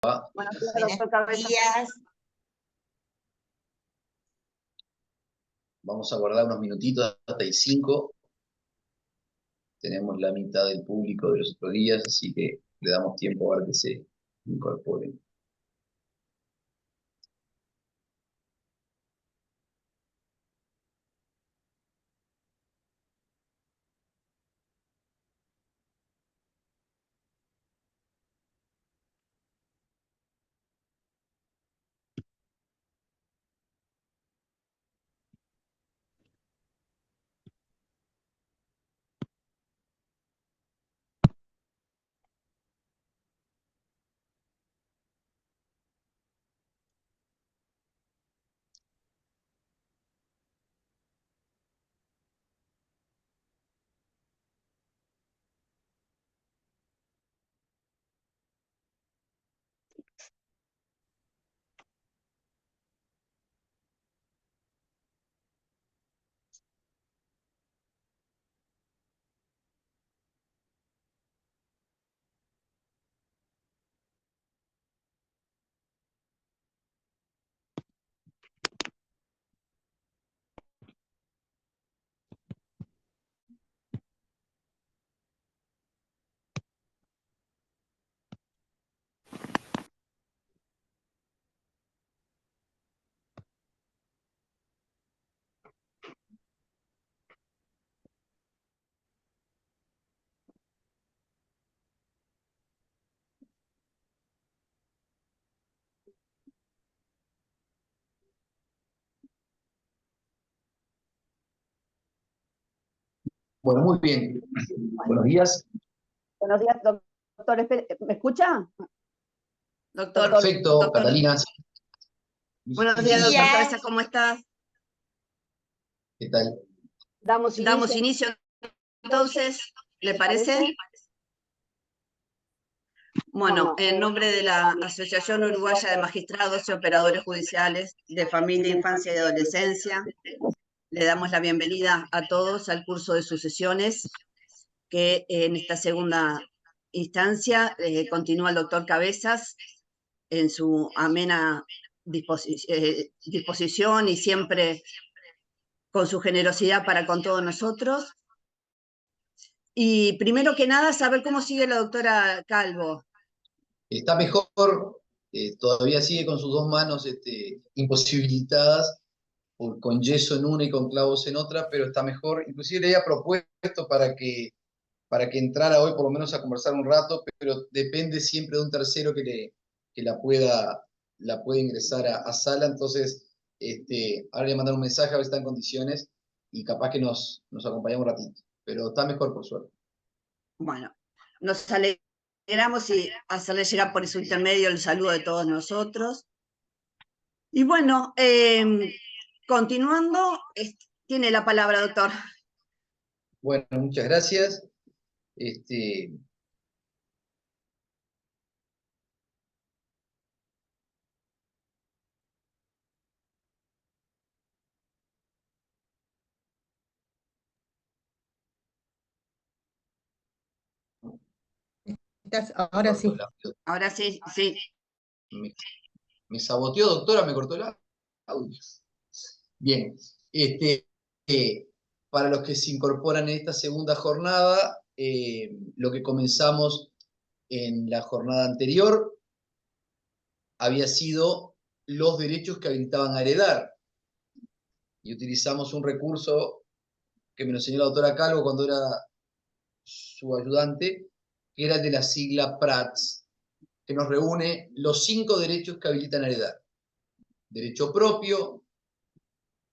Buenos días, Buenos doctor Cabeza. días. Vamos a guardar unos minutitos hasta el 5. Tenemos la mitad del público de los otros días, así que le damos tiempo a ver que se incorporen. Bueno, muy bien. Buenos días. Buenos días, doctor. ¿Me escucha? Doctor. Perfecto, Catalina. Buenos días, doctor Cabeza, ¿cómo estás? ¿Qué tal? Damos inicio entonces, ¿le parece? Bueno, en nombre de la Asociación Uruguaya de Magistrados y Operadores Judiciales de Familia, Infancia y Adolescencia, le damos la bienvenida a todos al curso de sucesiones, que en esta segunda instancia continúa el doctor Cabezas en su amena disposición y siempre con su generosidad para con todos nosotros. Y primero que nada, saber cómo sigue la doctora Calvo. Está mejor, todavía sigue con sus dos manos imposibilitadas, con yeso en una y con clavos en otra, pero está mejor. Inclusive le había propuesto para que entrara hoy por lo menos a conversar un rato, pero depende siempre de un tercero que la pueda ingresar a sala. Entonces, ahora le voy a mandar un mensaje a ver si está en condiciones y capaz que nos acompañamos un ratito, pero está mejor por suerte. Bueno, nos alegramos y hacerle llegar por su intermedio el saludo de todos nosotros. Y bueno, continuando, tiene la palabra, doctor. Bueno, muchas gracias. Ahora sí. Ahora sí, sí. Me saboteó, doctora, me cortó el audio. Bien, para los que se incorporan en esta segunda jornada, lo que comenzamos en la jornada anterior había sido los derechos que habilitaban a heredar. Y utilizamos un recurso que me lo enseñó la doctora Calvo cuando era su ayudante, que era de la sigla PRATS, que nos reúne los 5 derechos que habilitan a heredar. Derecho propio,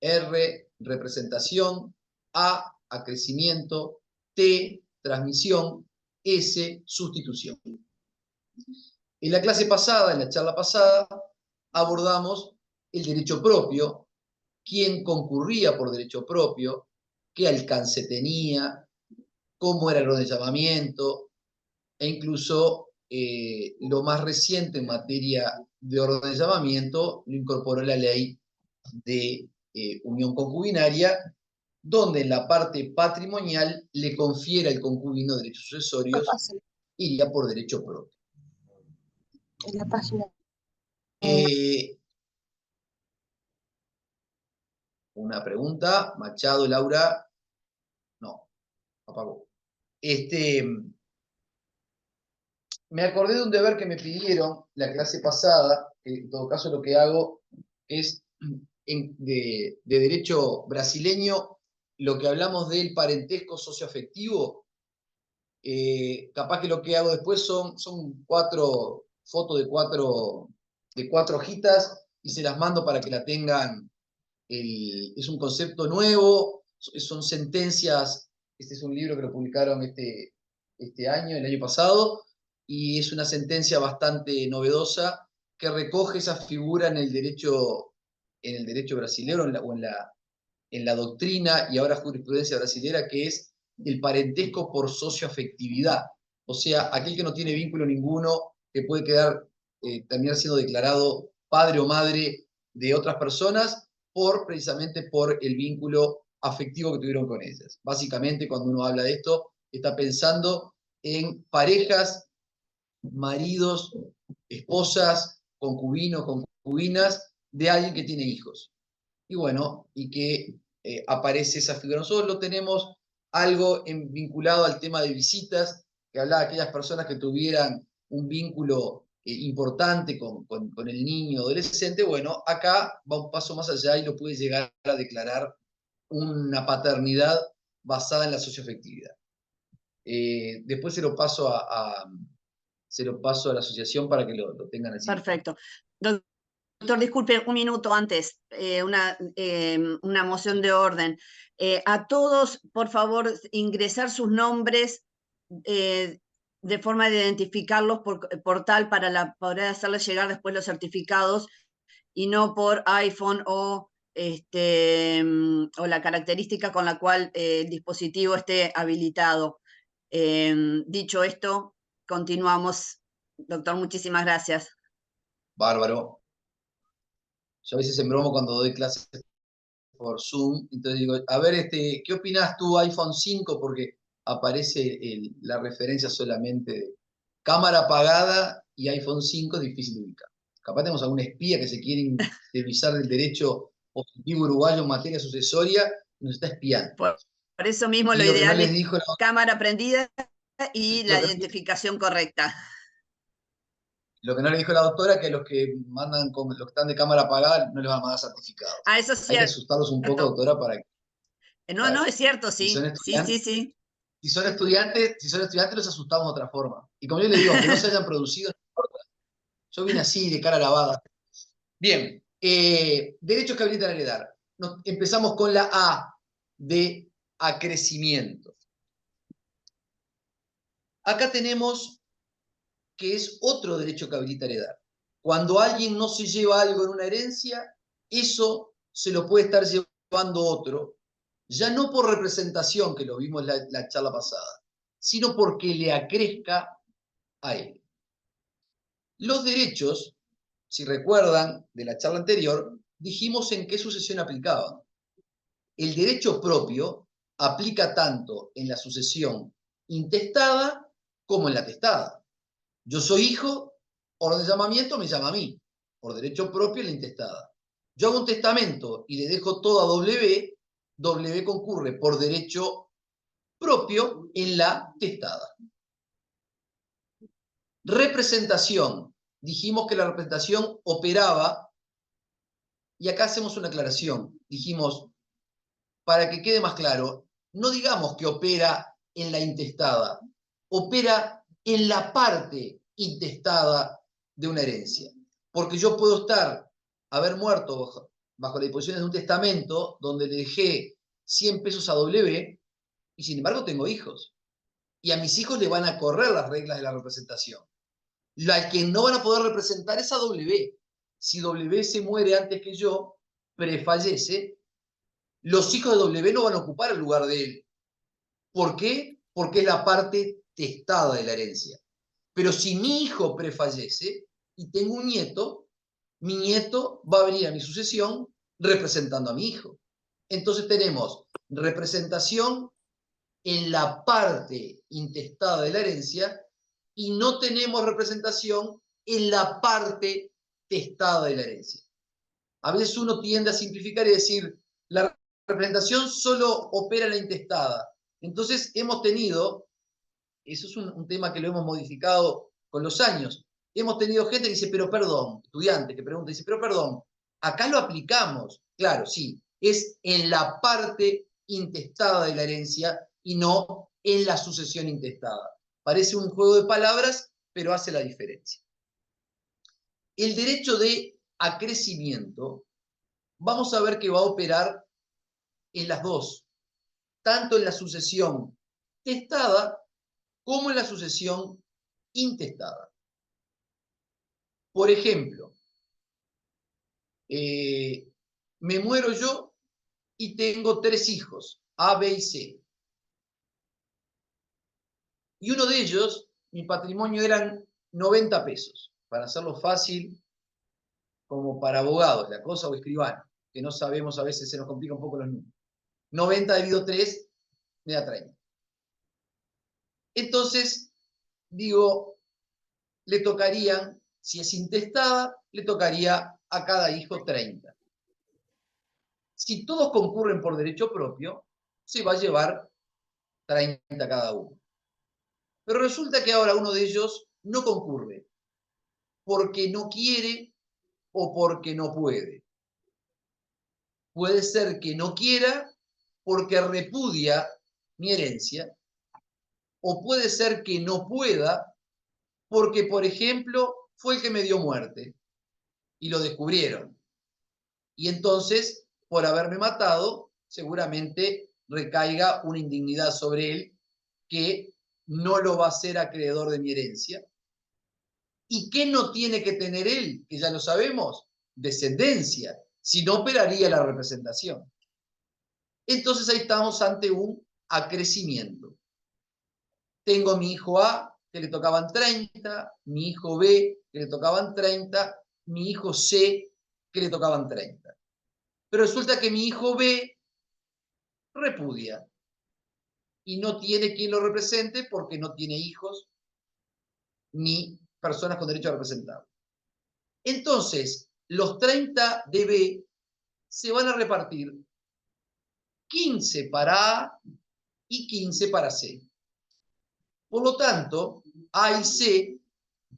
R, representación, A, acrecimiento, T, transmisión, S, sustitución. En la clase pasada, en la charla pasada, abordamos el derecho propio, quién concurría por derecho propio, qué alcance tenía, cómo era el orden de llamamiento, e incluso lo más reciente en materia de orden de llamamiento lo incorporó la ley de unión concubinaria, donde en la parte patrimonial le confiere al concubino derechos sucesorios, iría por derecho propio. En la página. Una pregunta, Machado, Laura, no, apagó. Me acordé de un deber que me pidieron la clase pasada, que en todo caso lo que hago es de derecho brasileño, lo que hablamos del parentesco socioafectivo, capaz que lo que hago después son 4 fotos de cuatro hojitas y se las mando para que la tengan. Es un concepto nuevo, son sentencias, este es un libro que lo publicaron este año, el año pasado, y es una sentencia bastante novedosa que recoge esa figura en el derecho brasileño o en la doctrina y ahora jurisprudencia brasilera, que es el parentesco por socioafectividad. O sea, aquel que no tiene vínculo ninguno, que puede terminar siendo declarado padre o madre de otras personas precisamente por el vínculo afectivo que tuvieron con ellas. Básicamente, cuando uno habla de esto, está pensando en parejas, maridos, esposas, concubinos, concubinas, de alguien que tiene hijos. Y bueno, y que aparece esa figura. Nosotros lo tenemos algo vinculado al tema de visitas, que hablaba de aquellas personas que tuvieran un vínculo importante con el niño adolescente. Bueno, acá va un paso más allá y lo puede llegar a declarar una paternidad basada en la socioafectividad. Después se lo paso a la asociación para que lo tengan así. Perfecto. Doctor, disculpe, un minuto antes, una moción de orden. A todos, por favor, ingresar sus nombres de forma de identificarlos por portal para poder hacerles llegar después los certificados y no por iPhone o la característica con la cual el dispositivo esté habilitado. Dicho esto, continuamos. Doctor, muchísimas gracias. Bárbaro. Yo a veces en broma cuando doy clases por Zoom, entonces digo, a ver, ¿qué opinas tú iPhone 5? Porque aparece la referencia solamente de cámara apagada y iPhone 5 es difícil de ubicar. Capaz tenemos algún espía que se quiere revisar del derecho positivo uruguayo en materia sucesoria y nos está espiando. Por eso mismo y lo ideal no es dijo, cámara prendida y la identificación correcta. Lo que no le dijo la doctora, que los que mandan los que están de cámara apagada no les van a mandar certificados. Ah, eso sí. Hay que asustarlos un poco, doctora, para que... No, no, es cierto, sí. Sí. Si son estudiantes, los asustamos de otra forma. Y como yo les digo, aunque no se hayan producido, no importa. Yo vine así, de cara lavada. Bien, derechos que habilitan a heredar. Empezamos con la A, de acrecimiento. Acá tenemos que es otro derecho que habilita a heredar. Cuando alguien no se lleva algo en una herencia, eso se lo puede estar llevando otro, ya no por representación, que lo vimos en la charla pasada, sino porque le acrezca a él. Los derechos, si recuerdan de la charla anterior, dijimos en qué sucesión aplicaban. El derecho propio aplica tanto en la sucesión intestada como en la testada. Yo soy hijo, orden de llamamiento me llama a mí, por derecho propio en la intestada. Yo hago un testamento y le dejo todo a W, W concurre por derecho propio en la testada. Representación. Dijimos que la representación operaba, y acá hacemos una aclaración. Dijimos, para que quede más claro, no digamos que opera en la intestada, opera en la parte intestada de una herencia. Porque yo puedo haber muerto bajo las disposiciones de un testamento donde le dejé 100 pesos a W y sin embargo tengo hijos. Y a mis hijos le van a correr las reglas de la representación. La que no van a poder representar es a W. Si W se muere antes que yo, prefallece, los hijos de W no van a ocupar el lugar de él. ¿Por qué? Porque es la parte testada de la herencia. Pero si mi hijo prefallece y tengo un nieto, mi nieto va a venir a mi sucesión representando a mi hijo. Entonces tenemos representación en la parte intestada de la herencia y no tenemos representación en la parte testada de la herencia. A veces uno tiende a simplificar y decir, la representación solo opera en la intestada. Entonces hemos tenido, eso es un tema que lo hemos modificado con los años, hemos tenido gente que dice, pero perdón, estudiante que pregunta, dice, pero perdón, acá lo aplicamos. Claro, sí, es en la parte intestada de la herencia y no en la sucesión intestada. Parece un juego de palabras, pero hace la diferencia. El derecho de acrecimiento, vamos a ver que va a operar en las dos, tanto en la sucesión testada como en la sucesión intestada. Por ejemplo, me muero yo y tengo 3 hijos, A, B y C. Y uno de ellos, mi patrimonio eran 90 pesos, para hacerlo fácil, como para abogados, la cosa, o escribano, que no sabemos, a veces se nos complica un poco los números. 90 dividido 3 me da 30. Entonces, digo, le tocarían, si es intestada, le tocaría a cada hijo 30. Si todos concurren por derecho propio, se va a llevar 30 cada uno. Pero resulta que ahora uno de ellos no concurre, porque no quiere o porque no puede. Puede ser que no quiera porque repudia mi herencia, o puede ser que no pueda porque, por ejemplo, fue el que me dio muerte y lo descubrieron. Y entonces, por haberme matado, seguramente recaiga una indignidad sobre él que no lo va a hacer acreedor de mi herencia. ¿Y qué no tiene que tener él? Que ya lo sabemos, descendencia, si no operaría la representación. Entonces ahí estamos ante un acrecimiento. Tengo a mi hijo A, que le tocaban 30, mi hijo B, que le tocaban 30, mi hijo C, que le tocaban 30. Pero resulta que mi hijo B repudia y no tiene quien lo represente porque no tiene hijos ni personas con derecho a representar. Entonces, los 30 de B se van a repartir 15 para A y 15 para C. Por lo tanto, A y C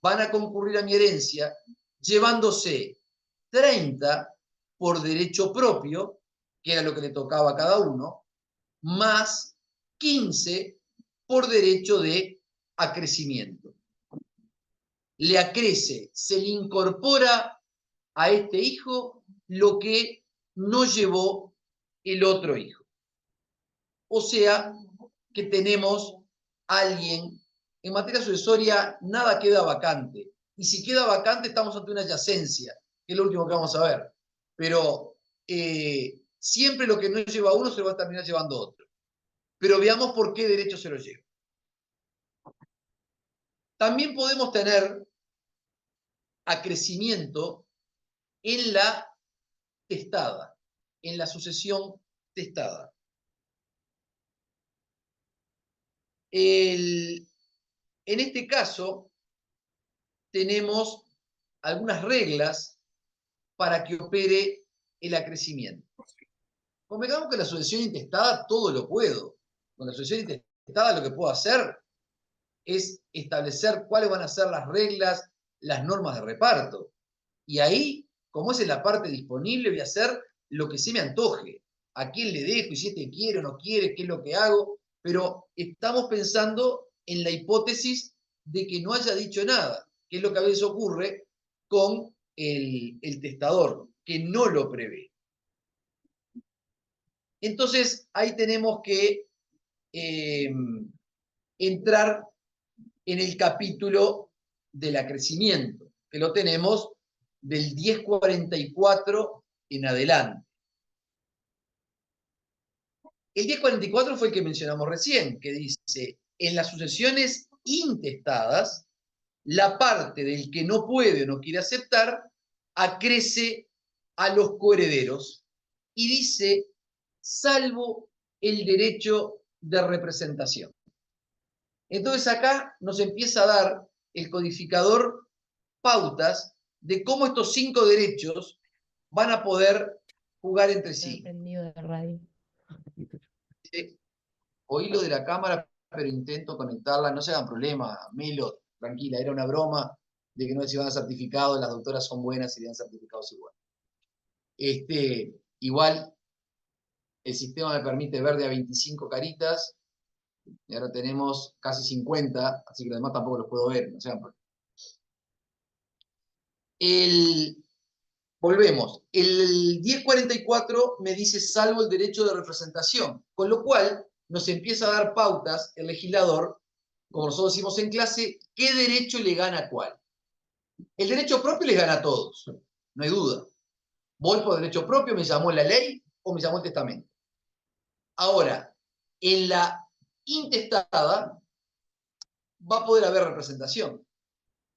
van a concurrir a mi herencia llevándose 30 por derecho propio, que era lo que le tocaba a cada uno, más 15 por derecho de acrecimiento. Le acrece, se le incorpora a este hijo lo que no llevó el otro hijo. O sea, que tenemos a alguien, en materia sucesoria nada queda vacante. Y si queda vacante estamos ante una yacencia, que es lo último que vamos a ver. Pero siempre lo que no lleva uno se lo va a terminar llevando otro. Pero veamos por qué derecho se lo lleva. También podemos tener acrecimiento en la testada, en la sucesión testada. En este caso, tenemos algunas reglas para que opere el acrecimiento. Convengamos que la sucesión intestada todo lo puedo. Con la sucesión intestada lo que puedo hacer es establecer cuáles van a ser las reglas, las normas de reparto. Y ahí, como es en la parte disponible, voy a hacer lo que se me antoje. A quién le dejo, y si este quiere o no quiere, qué es lo que hago. Pero estamos pensando en la hipótesis de que no haya dicho nada, que es lo que a veces ocurre con el testador, que no lo prevé. Entonces, ahí tenemos que entrar en el capítulo del acrecimiento, que lo tenemos del 1044 en adelante. El 1044 fue el que mencionamos recién, que dice, en las sucesiones intestadas, la parte del que no puede o no quiere aceptar acrece a los coherederos y dice, salvo el derecho de representación. Entonces acá nos empieza a dar el codificador pautas de cómo estos 5 derechos van a poder jugar entre sí. Oí lo de la cámara, pero intento conectarla, no se hagan problema, Melo, tranquila, era una broma de que no se iban a certificados, las doctoras son buenas y le dan certificados igual. Igual, el sistema me permite ver de a 25 caritas, y ahora tenemos casi 50, así que los demás tampoco los puedo ver, no se hagan problema. Volvemos, el 1044 me dice salvo el derecho de representación, con lo cual nos empieza a dar pautas el legislador, como nosotros decimos en clase, qué derecho le gana a cuál. El derecho propio les gana a todos, no hay duda. Voy por derecho propio, me llamó la ley o me llamó el testamento. Ahora, en la intestada va a poder haber representación.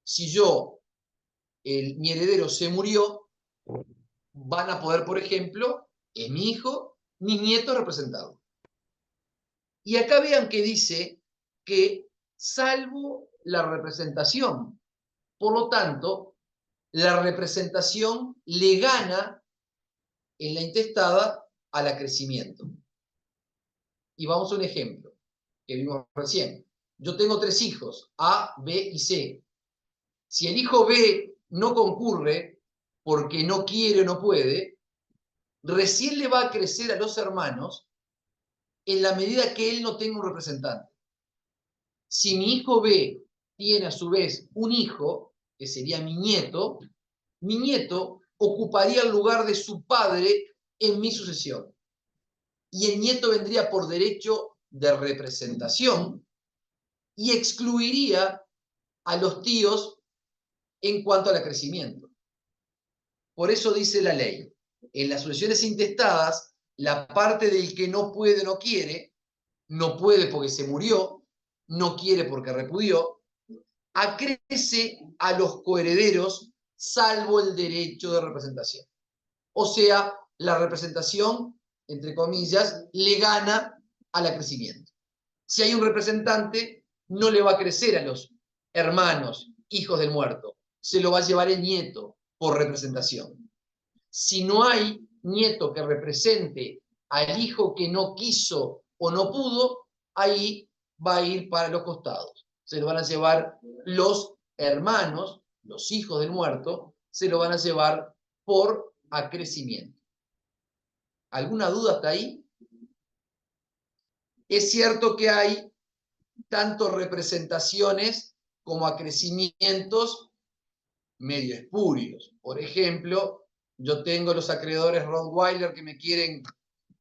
Si mi heredero se murió, van a poder, por ejemplo, es mi hijo, mis nietos representados. Y acá vean que dice que salvo la representación. Por lo tanto, la representación le gana en la intestada al acrecimiento. Y vamos a un ejemplo que vimos recién. Yo tengo 3 hijos, A, B y C. Si el hijo B no concurre porque no quiere o no puede, recién le va a crecer a los hermanos en la medida que él no tenga un representante. Si mi hijo B tiene a su vez un hijo, que sería mi nieto ocuparía el lugar de su padre en mi sucesión. Y el nieto vendría por derecho de representación y excluiría a los tíos en cuanto al acrecimiento. Por eso dice la ley, en las sucesiones intestadas, la parte del que no puede, no puede porque se murió, no quiere porque repudió, acrece a los coherederos salvo el derecho de representación. O sea, la representación, entre comillas, le gana al acrecimiento. Si hay un representante, no le va a crecer a los hermanos, hijos del muerto, se lo va a llevar el nieto por representación. Si no hay nieto que represente al hijo que no quiso o no pudo, ahí va a ir para los costados. Se lo van a llevar los hermanos, los hijos del muerto, se lo van a llevar por acrecimiento. ¿Alguna duda hasta ahí? Es cierto que hay tanto representaciones como acrecimientos medio espurios. Por ejemplo, yo tengo los acreedores Rottweiler que me quieren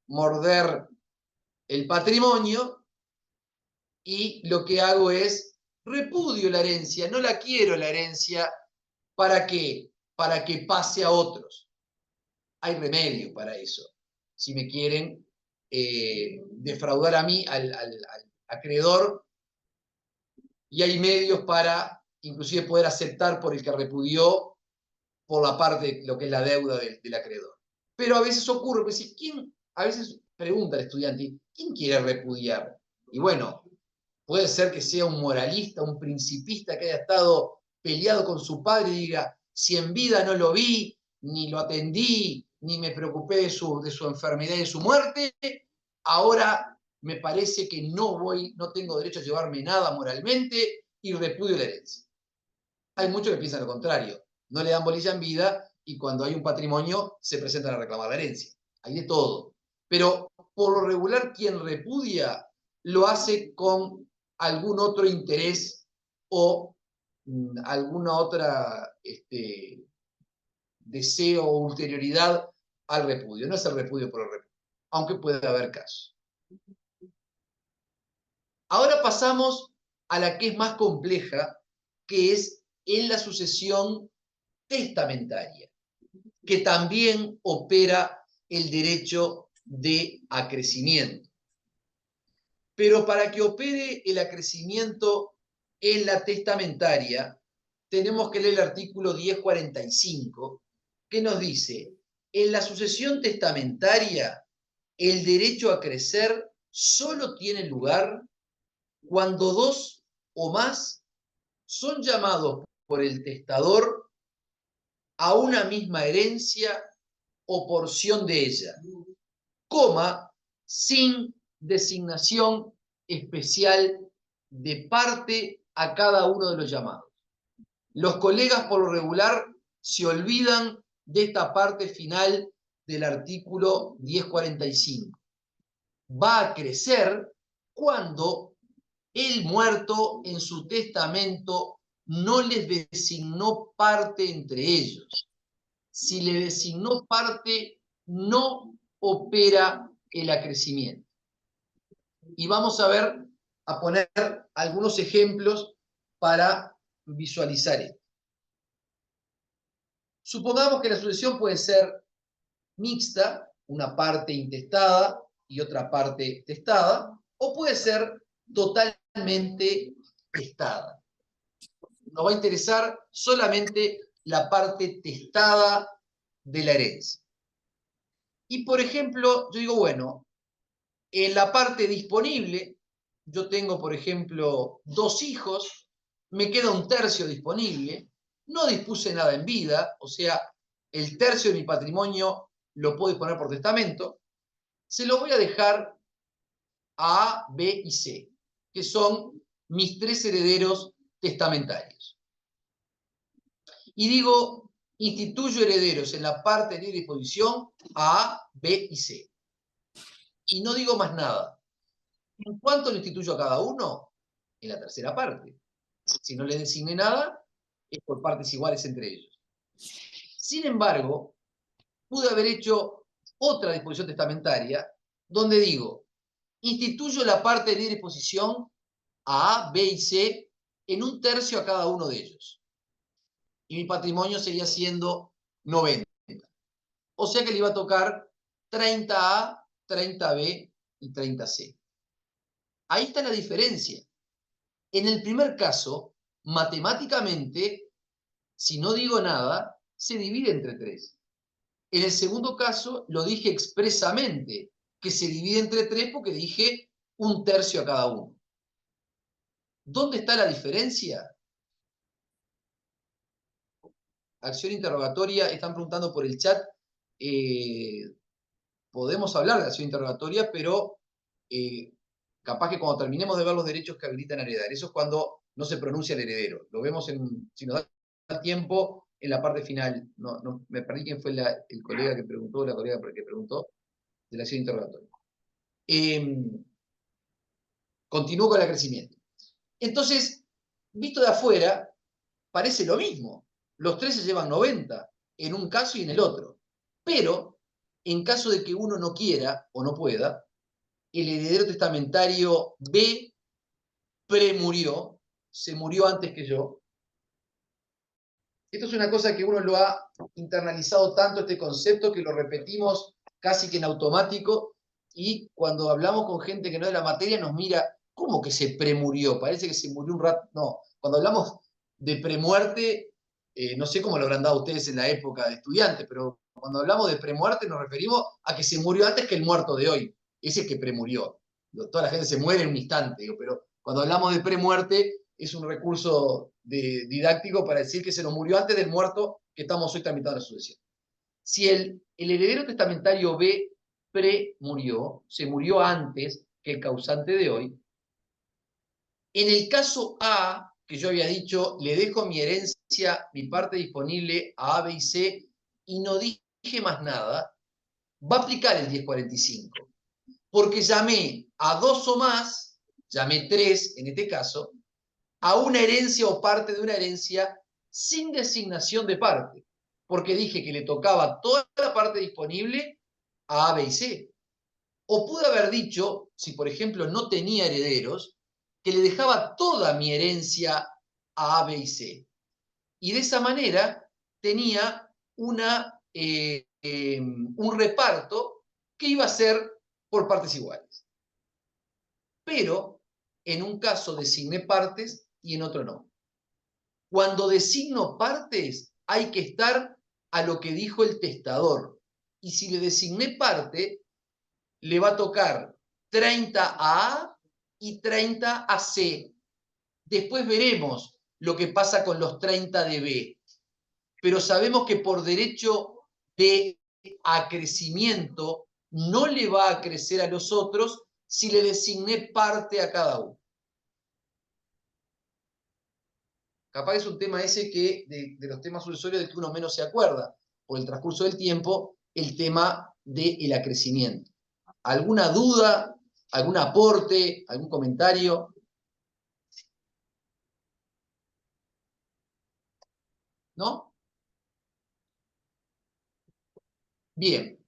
morder el patrimonio y lo que hago es repudio la herencia, no la quiero la herencia. ¿Para qué? Para que pase a otros. Hay remedio para eso. Si me quieren defraudar a mí, al acreedor, y hay medios para inclusive poder aceptar por el que repudió por la parte, lo que es la deuda del acreedor. Pero a veces ocurre, pues, a veces pregunta el estudiante, ¿quién quiere repudiar? Y bueno, puede ser que sea un moralista, un principista que haya estado peleado con su padre y diga, si en vida no lo vi, ni lo atendí, ni me preocupé de su enfermedad y de su muerte, ahora me parece que no tengo derecho a llevarme nada moralmente y repudio la herencia. Hay muchos que piensan lo contrario, no le dan bolilla en vida y cuando hay un patrimonio se presentan a reclamar la herencia. Hay de todo. Pero por lo regular quien repudia lo hace con algún otro interés o alguna otra deseo o ulterioridad al repudio. No es el repudio por el repudio, aunque puede haber casos. Ahora pasamos a la que es más compleja, que es en la sucesión testamentaria, que también opera el derecho de acrecimiento. Pero para que opere el acrecimiento en la testamentaria, tenemos que leer el artículo 1045, que nos dice, en la sucesión testamentaria, el derecho a crecer solo tiene lugar cuando 2 o más son llamados por el testador a una misma herencia o porción de ella, coma, sin designación especial de parte a cada uno de los llamados. Los colegas por lo regular se olvidan de esta parte final del artículo 1045. Va a crecer cuando el muerto en su testamento no les designó parte entre ellos. Si le designó parte, no opera el acrecimiento. Y vamos a poner algunos ejemplos para visualizar esto. Supongamos que la sucesión puede ser mixta, una parte intestada y otra parte testada, o puede ser totalmente testada. Nos va a interesar solamente la parte testada de la herencia. Y por ejemplo, yo digo, bueno, en la parte disponible, yo tengo, por ejemplo, 2 hijos, me queda 1/3 disponible, no dispuse nada en vida, o sea, el 1/3 de mi patrimonio lo puedo disponer por testamento, se lo voy a dejar a A, B y C, que son mis 3 herederos testamentarios. Y digo, instituyo herederos en la parte de libre disposición a A, B y C. Y no digo más nada. ¿En cuánto lo instituyo a cada uno? En la tercera parte. Si no le designé nada, es por partes iguales entre ellos. Sin embargo, pude haber hecho otra disposición testamentaria donde digo, instituyo la parte de libre disposición a A, B y C en 1/3 a cada uno de ellos. Y mi patrimonio seguía siendo 90. O sea que le iba a tocar 30A, 30B y 30C. Ahí está la diferencia. En el primer caso, matemáticamente, si no digo nada, se divide entre 3. En el segundo caso, lo dije expresamente, que se divide entre 3 porque dije 1/3 a cada uno. ¿Dónde está la diferencia? Acción interrogatoria, están preguntando por el chat. Podemos hablar de acción interrogatoria, pero capaz que cuando terminemos de ver los derechos que habilitan a heredar, eso es cuando no se pronuncia el heredero. Lo vemos, si nos da tiempo, en la parte final. No, me perdí quién fue el colega que preguntó, la colega que preguntó de la acción interrogatoria. Continúo con el crecimiento. Entonces, visto de afuera, parece lo mismo. Los 3 se llevan 90, en un caso y en el otro. Pero, en caso de que uno no quiera o no pueda, el heredero testamentario B premurió, se murió antes que yo. Esto es una cosa que uno lo ha internalizado tanto, este concepto, que lo repetimos casi que en automático, y cuando hablamos con gente que no es de la materia nos mira, ¿cómo que se premurió? Parece que se murió un rato. No, cuando hablamos de premuerte, no sé cómo lo habrán dado ustedes en la época de estudiantes, pero cuando hablamos de premuerte nos referimos a que se murió antes que el muerto de hoy. Ese es que premurió. Toda la gente se muere en un instante, pero cuando hablamos de premuerte es un recurso didáctico para decir que se nos murió antes del muerto que estamos hoy tramitando la sucesión. Si el heredero testamentario B premurió, se murió antes que el causante de hoy, en el caso A, que yo había dicho, le dejo mi herencia, mi parte disponible a A, B y C, y no dije más nada, va a aplicar el 1045. Porque llamé a 2 o más, llamé 3 en este caso, a una herencia o parte de una herencia sin designación de parte. Porque dije que le tocaba toda la parte disponible a A, B y C. O pude haber dicho, si por ejemplo no tenía herederos, que le dejaba toda mi herencia a A, B y C. Y de esa manera tenía un reparto que iba a ser por partes iguales. Pero en un caso designé partes y en otro no. Cuando designo partes hay que estar a lo que dijo el testador. Y si le designé parte, le va a tocar 30 a A y 30 a C. Después veremos lo que pasa con los 30 de B. pero sabemos que por derecho de acrecimiento no le va a crecer a los otros si le designé parte a cada uno. Capaz es un tema ese que, de los temas sucesorios, de que uno menos se acuerda, por el transcurso del tiempo, el tema del acrecimiento. ¿Alguna duda? ¿Algún aporte? ¿Algún comentario? ¿No? Bien.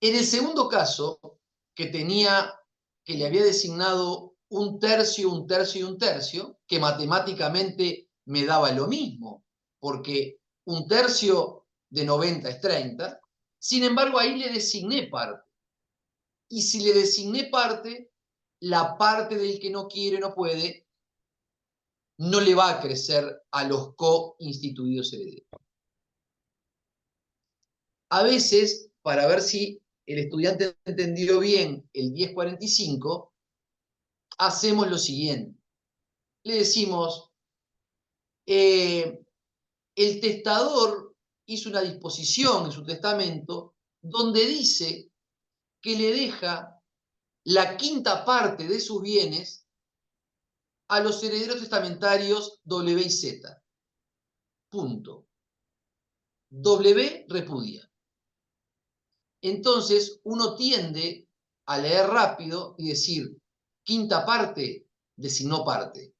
En el segundo caso, que le había designado un tercio, un tercio y un tercio, que matemáticamente me daba lo mismo, porque un tercio de 90 es 30, sin embargo ahí le designé parte. Y si le designé parte, la parte del que no quiere, no puede, no le va a crecer a los co-instituidos herederos. A veces, para ver si el estudiante entendió bien el 1045, hacemos lo siguiente. Le decimos, el testador hizo una disposición en su testamento donde dice que le deja la quinta parte de sus bienes a los herederos testamentarios W y Z. Punto. W repudia. Entonces uno tiende a leer rápido y decir, quinta parte, designó parte.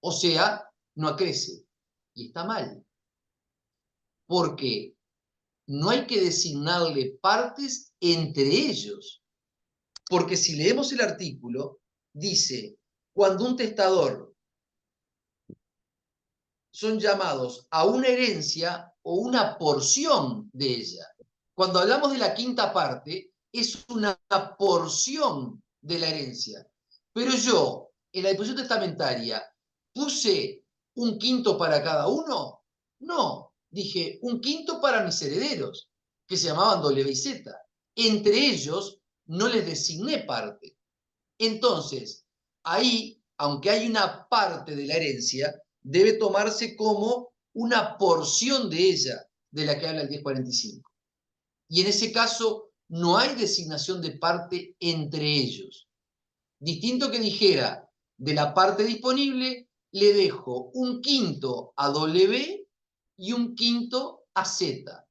O sea, no acrece. Y está mal. Porque no hay que designarle partes entre ellos. Porque si leemos el artículo, dice, cuando un testador son llamados a una herencia o una porción de ella. Cuando hablamos de la quinta parte, es una porción de la herencia. Pero yo, en la disposición testamentaria, ¿puse un quinto para cada uno? No, dije un quinto para mis herederos, que se llamaban W y Z. Entre ellos no les designé parte. Entonces, ahí, aunque hay una parte de la herencia, debe tomarse como una porción de ella, de la que habla el 1045. Y en ese caso, no hay designación de parte entre ellos. Distinto que dijera, de la parte disponible, le dejo un quinto a W y un quinto a Z.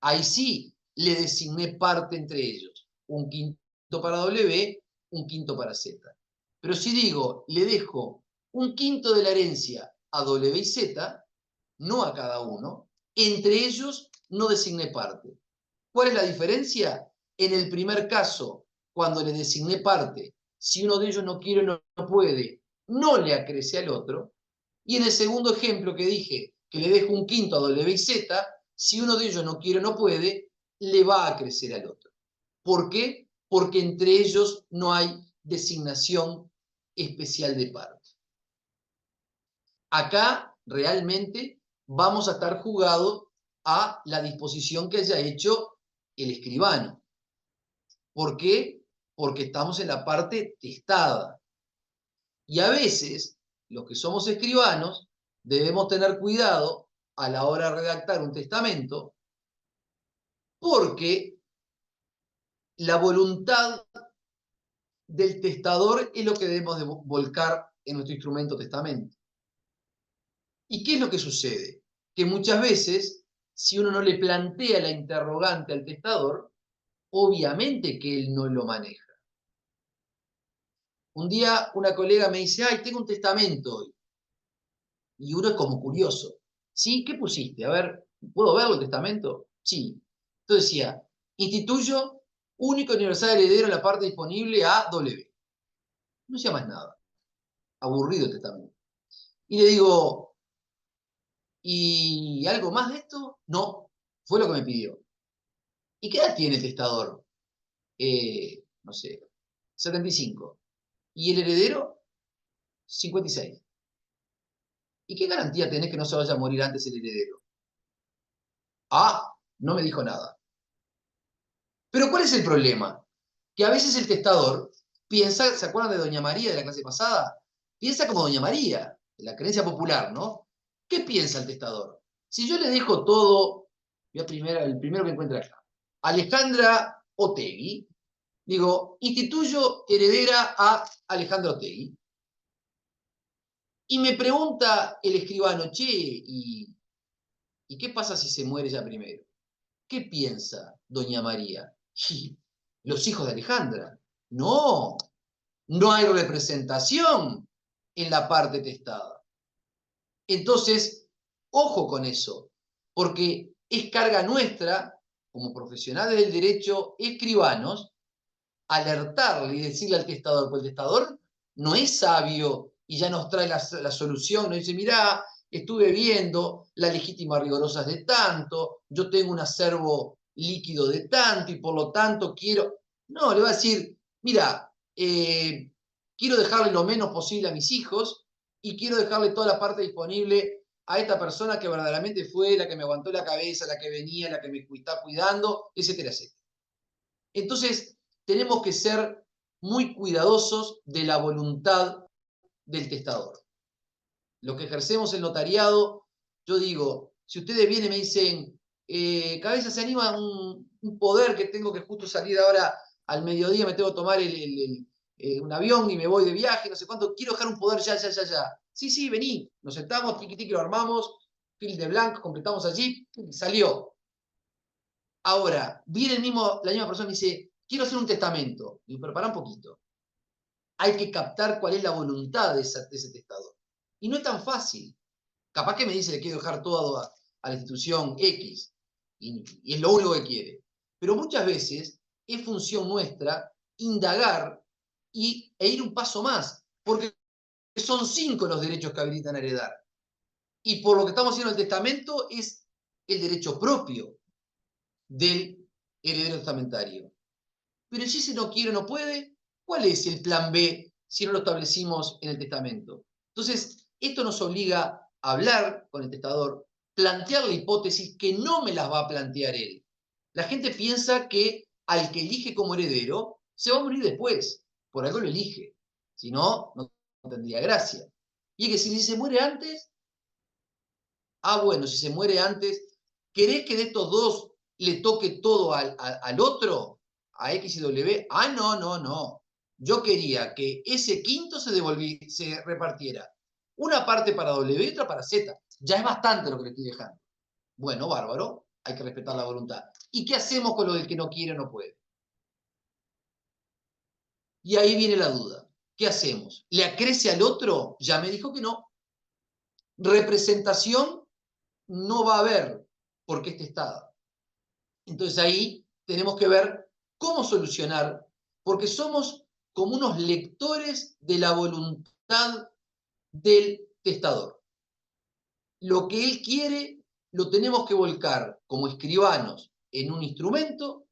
Ahí sí le designé parte entre ellos. Un quinto para W, un quinto para Z. Pero si digo, le dejo un quinto de la herencia a W y Z, no a cada uno, entre ellos no designé parte. ¿Cuál es la diferencia? En el primer caso, cuando le designé parte, si uno de ellos no quiere o no puede, no le acrece al otro. Y en el segundo ejemplo que dije, que le dejo un quinto a W y Z, si uno de ellos no quiere o no puede, le va a crecer al otro. ¿Por qué? Porque entre ellos no hay designación especial de parte. Acá realmente vamos a estar jugados a la disposición que haya hecho el escribano. ¿Por qué? Porque estamos en la parte testada. Y a veces, los que somos escribanos, debemos tener cuidado a la hora de redactar un testamento, porque la voluntad del testador es lo que debemos de volcar en nuestro instrumento testamento. ¿Y qué es lo que sucede? Que muchas veces, si uno no le plantea la interrogante al testador, obviamente que él no lo maneja. Un día una colega me dice, ay, tengo un testamento hoy. Y uno es como curioso. ¿Sí? ¿Qué pusiste? A ver, ¿puedo verlo el testamento? Sí. Entonces decía, instituyo único universal heredero en la parte disponible a W. No decía más nada. Aburrido el testamento. Y le digo, ¿y algo más de esto? No, fue lo que me pidió. ¿Y qué edad tiene el testador? No sé, 75. ¿Y el heredero? 56. ¿Y qué garantía tenés que no se vaya a morir antes el heredero? Ah, no me dijo nada. Pero ¿cuál es el problema? Que a veces el testador piensa, ¿se acuerdan de Doña María de la clase pasada? Piensa como Doña María, de la creencia popular, ¿no? ¿Qué piensa el testador? Si yo le dejo todo, el primero que encuentre acá, Alejandra Otegui, digo, instituyo heredera a Alejandra Otegui, y me pregunta el escribano, che, ¿y qué pasa si se muere ella primero? ¿Qué piensa doña María? Sí, los hijos de Alejandra. No, no hay representación en la parte testada. Entonces, ojo con eso, porque es carga nuestra, como profesionales del derecho, escribanos, alertarle y decirle al testador, porque el testador no es sabio y ya nos trae la solución, nos dice, mirá, estuve viendo, la legítima rigorosa es de tanto, yo tengo un acervo líquido de tanto y por lo tanto quiero... No, le va a decir, mira, quiero dejarle lo menos posible a mis hijos y quiero dejarle toda la parte disponible a esta persona que verdaderamente fue la que me aguantó la cabeza, la que venía, la que me está cuidando, etcétera, etcétera. Entonces, tenemos que ser muy cuidadosos de la voluntad del testador. Los que ejercemos el notariado, yo digo, si ustedes vienen y me dicen, cabeza, se anima un poder que tengo que justo salir ahora al mediodía, me tengo que tomar un avión y me voy de viaje, no sé cuánto, quiero dejar un poder ya. Sí, sí, vení, nos sentamos, tiqui, lo armamos, fil de blanco, completamos allí, salió. Ahora, viene la misma persona y dice, quiero hacer un testamento. Y prepara un poquito. Hay que captar cuál es la voluntad de ese testador. Y no es tan fácil. Capaz que me dice, le quiero dejar todo a la institución X. Y es lo único que quiere. Pero muchas veces es función nuestra indagar e ir un paso más. Porque son 5 los derechos que habilitan a heredar. Y por lo que estamos haciendo el testamento es el derecho propio del heredero testamentario. Pero si ese no quiere o no puede, ¿cuál es el plan B si no lo establecimos en el testamento? Entonces, esto nos obliga a hablar con el testador, plantear la hipótesis que no me las va a plantear él. La gente piensa que al que elige como heredero se va a morir después. Por algo lo elige. Si no, no tendría gracia. Y es que si se muere antes, bueno, si se muere antes, ¿querés que de estos dos le toque todo al otro? ¿A X y W? No. Yo quería que ese quinto se repartiera. Una parte para W y otra para Z. Ya es bastante lo que le estoy dejando. Bueno, bárbaro, hay que respetar la voluntad. ¿Y qué hacemos con lo del que no quiere o no puede? Y ahí viene la duda. ¿Qué hacemos? ¿Le acrece al otro? Ya me dijo que no. Representación no va a haber porque es testada. Entonces ahí tenemos que ver cómo solucionar, porque somos como unos lectores de la voluntad del testador. Lo que él quiere lo tenemos que volcar como escribanos en un instrumento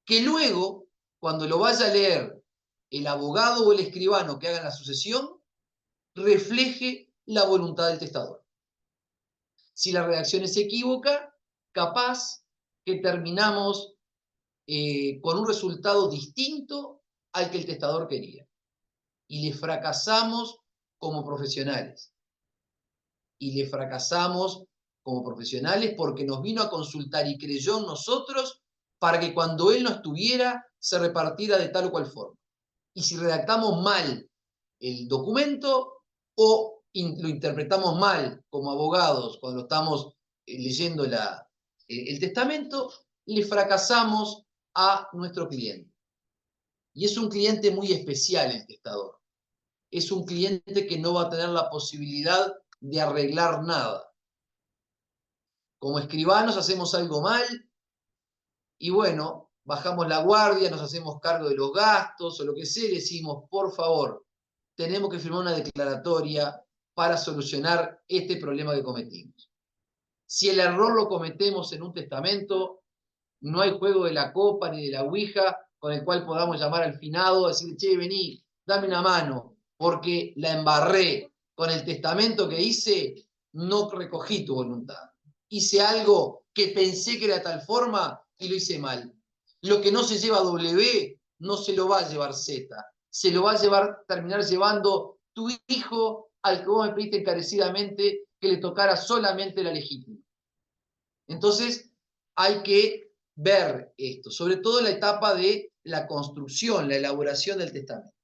que luego, cuando lo vaya a leer el abogado o el escribano que haga la sucesión, refleje la voluntad del testador. Si la redacción es equívoca, capaz que terminamos con un resultado distinto al que el testador quería. Y le fracasamos como profesionales. Y le fracasamos como profesionales porque nos vino a consultar y creyó en nosotros para que cuando él no estuviera se repartiera de tal o cual forma. Y si redactamos mal el documento o lo interpretamos mal como abogados cuando estamos leyendo el testamento, le fracasamos a nuestro cliente. Y es un cliente muy especial el testador. Es un cliente que no va a tener la posibilidad de arreglar nada. Como escribanos hacemos algo mal y bueno, bajamos la guardia, nos hacemos cargo de los gastos o lo que sea y decimos, por favor, tenemos que firmar una declaratoria para solucionar este problema que cometimos. Si el error lo cometemos en un testamento, no hay juego de la copa ni de la ouija con el cual podamos llamar al finado, decir, che, vení, dame una mano, porque la embarré con el testamento que hice, no recogí tu voluntad. Hice algo que pensé que era de tal forma y lo hice mal. Lo que no se lleva W, no se lo va a llevar Z. Se lo va a terminar llevando tu hijo al que vos me pediste encarecidamente que le tocara solamente la legítima. Entonces, hay que ver esto, sobre todo en la etapa de la construcción, la elaboración del testamento.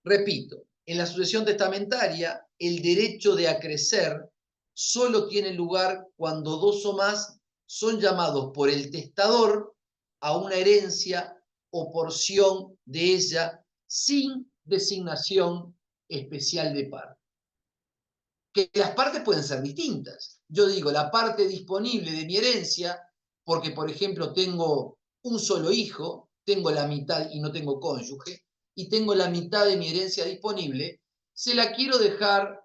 Repito, en la sucesión testamentaria, el derecho de acrecer solo tiene lugar cuando dos o más son llamados por el testador a una herencia o porción de ella sin designación especial de parte. Que las partes pueden ser distintas. Yo digo, la parte disponible de mi herencia, porque por ejemplo tengo un solo hijo, tengo la mitad y no tengo cónyuge, y tengo la mitad de mi herencia disponible, se la quiero dejar,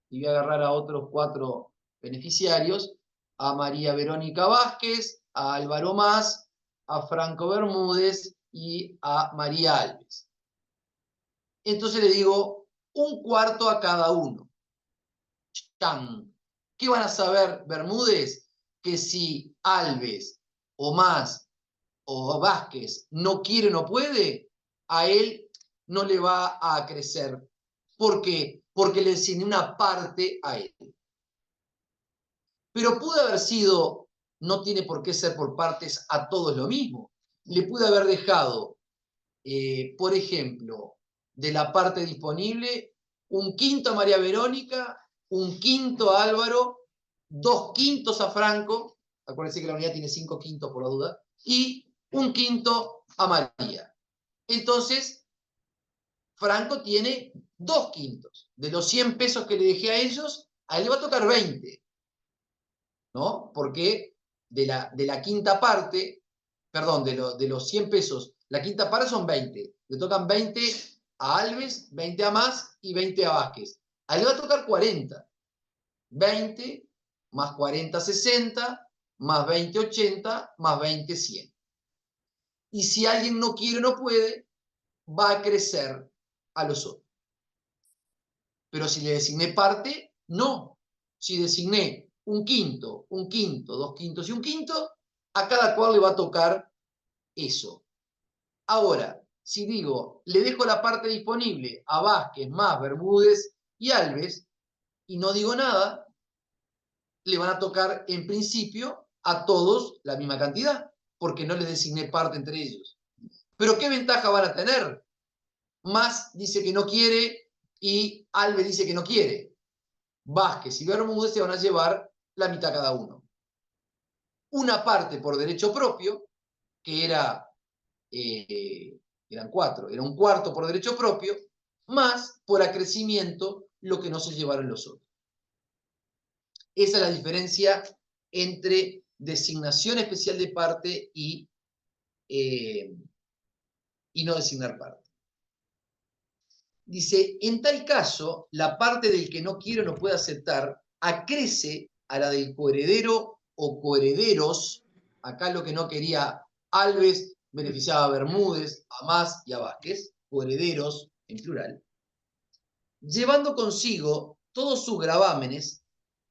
y voy a agarrar a otros 4 beneficiarios, a María Verónica Vázquez, a Álvaro Mas, a Franco Bermúdez y a María Alves. Entonces le digo, 1/4 a cada uno. ¿Qué van a saber Bermúdez? Que si Alves o Mas o Vázquez no quiere o no puede, a él no le va a crecer. ¿Por qué? Porque le designé una parte a él. Pero pudo haber sido, no tiene por qué ser por partes a todos lo mismo. Le pude haber dejado, por ejemplo, de la parte disponible, 1/5 a María Verónica, 1/5 a Álvaro, 2/5 a Franco, acuérdense que la unidad tiene 5/5 por la duda, y 1/5 a María. Entonces, Franco tiene 2/5. De los 100 pesos que le dejé a ellos, a él le va a tocar 20, ¿no? Porque de la quinta parte, perdón, de los 100 pesos, la quinta parte son 20. Le tocan 20 a Alves, 20 a Mas y 20 a Vázquez. A él le va a tocar 40. 20 más 40, 60, más 20, 80, más 20, 100. Y si alguien no quiere o no puede, va a crecer a los otros. Pero si le designé parte, no. Si designé 1/5, 1/5, 2/5 y 1/5, a cada cual le va a tocar eso. Ahora, si digo, le dejo la parte disponible a Vázquez, Mas, Bermúdez y Alves, y no digo nada, le van a tocar en principio a todos la misma cantidad, porque no les designé parte entre ellos. Pero ¿qué ventaja van a tener? Mas dice que no quiere y Alves dice que no quiere. Vázquez y Bermúdez se van a llevar la mitad cada uno. Una parte por derecho propio, que eran 4, era 1/4 por derecho propio, más por acrecimiento lo que no se llevaron los otros. Esa es la diferencia entre designación especial de parte y no designar parte. Dice, en tal caso, la parte del que no quiere o no puede aceptar acrece a la del coheredero o coherederos. Acá lo que no quería Alves beneficiaba a Bermúdez, a Mas y a Vázquez, coherederos en plural, llevando consigo todos sus gravámenes,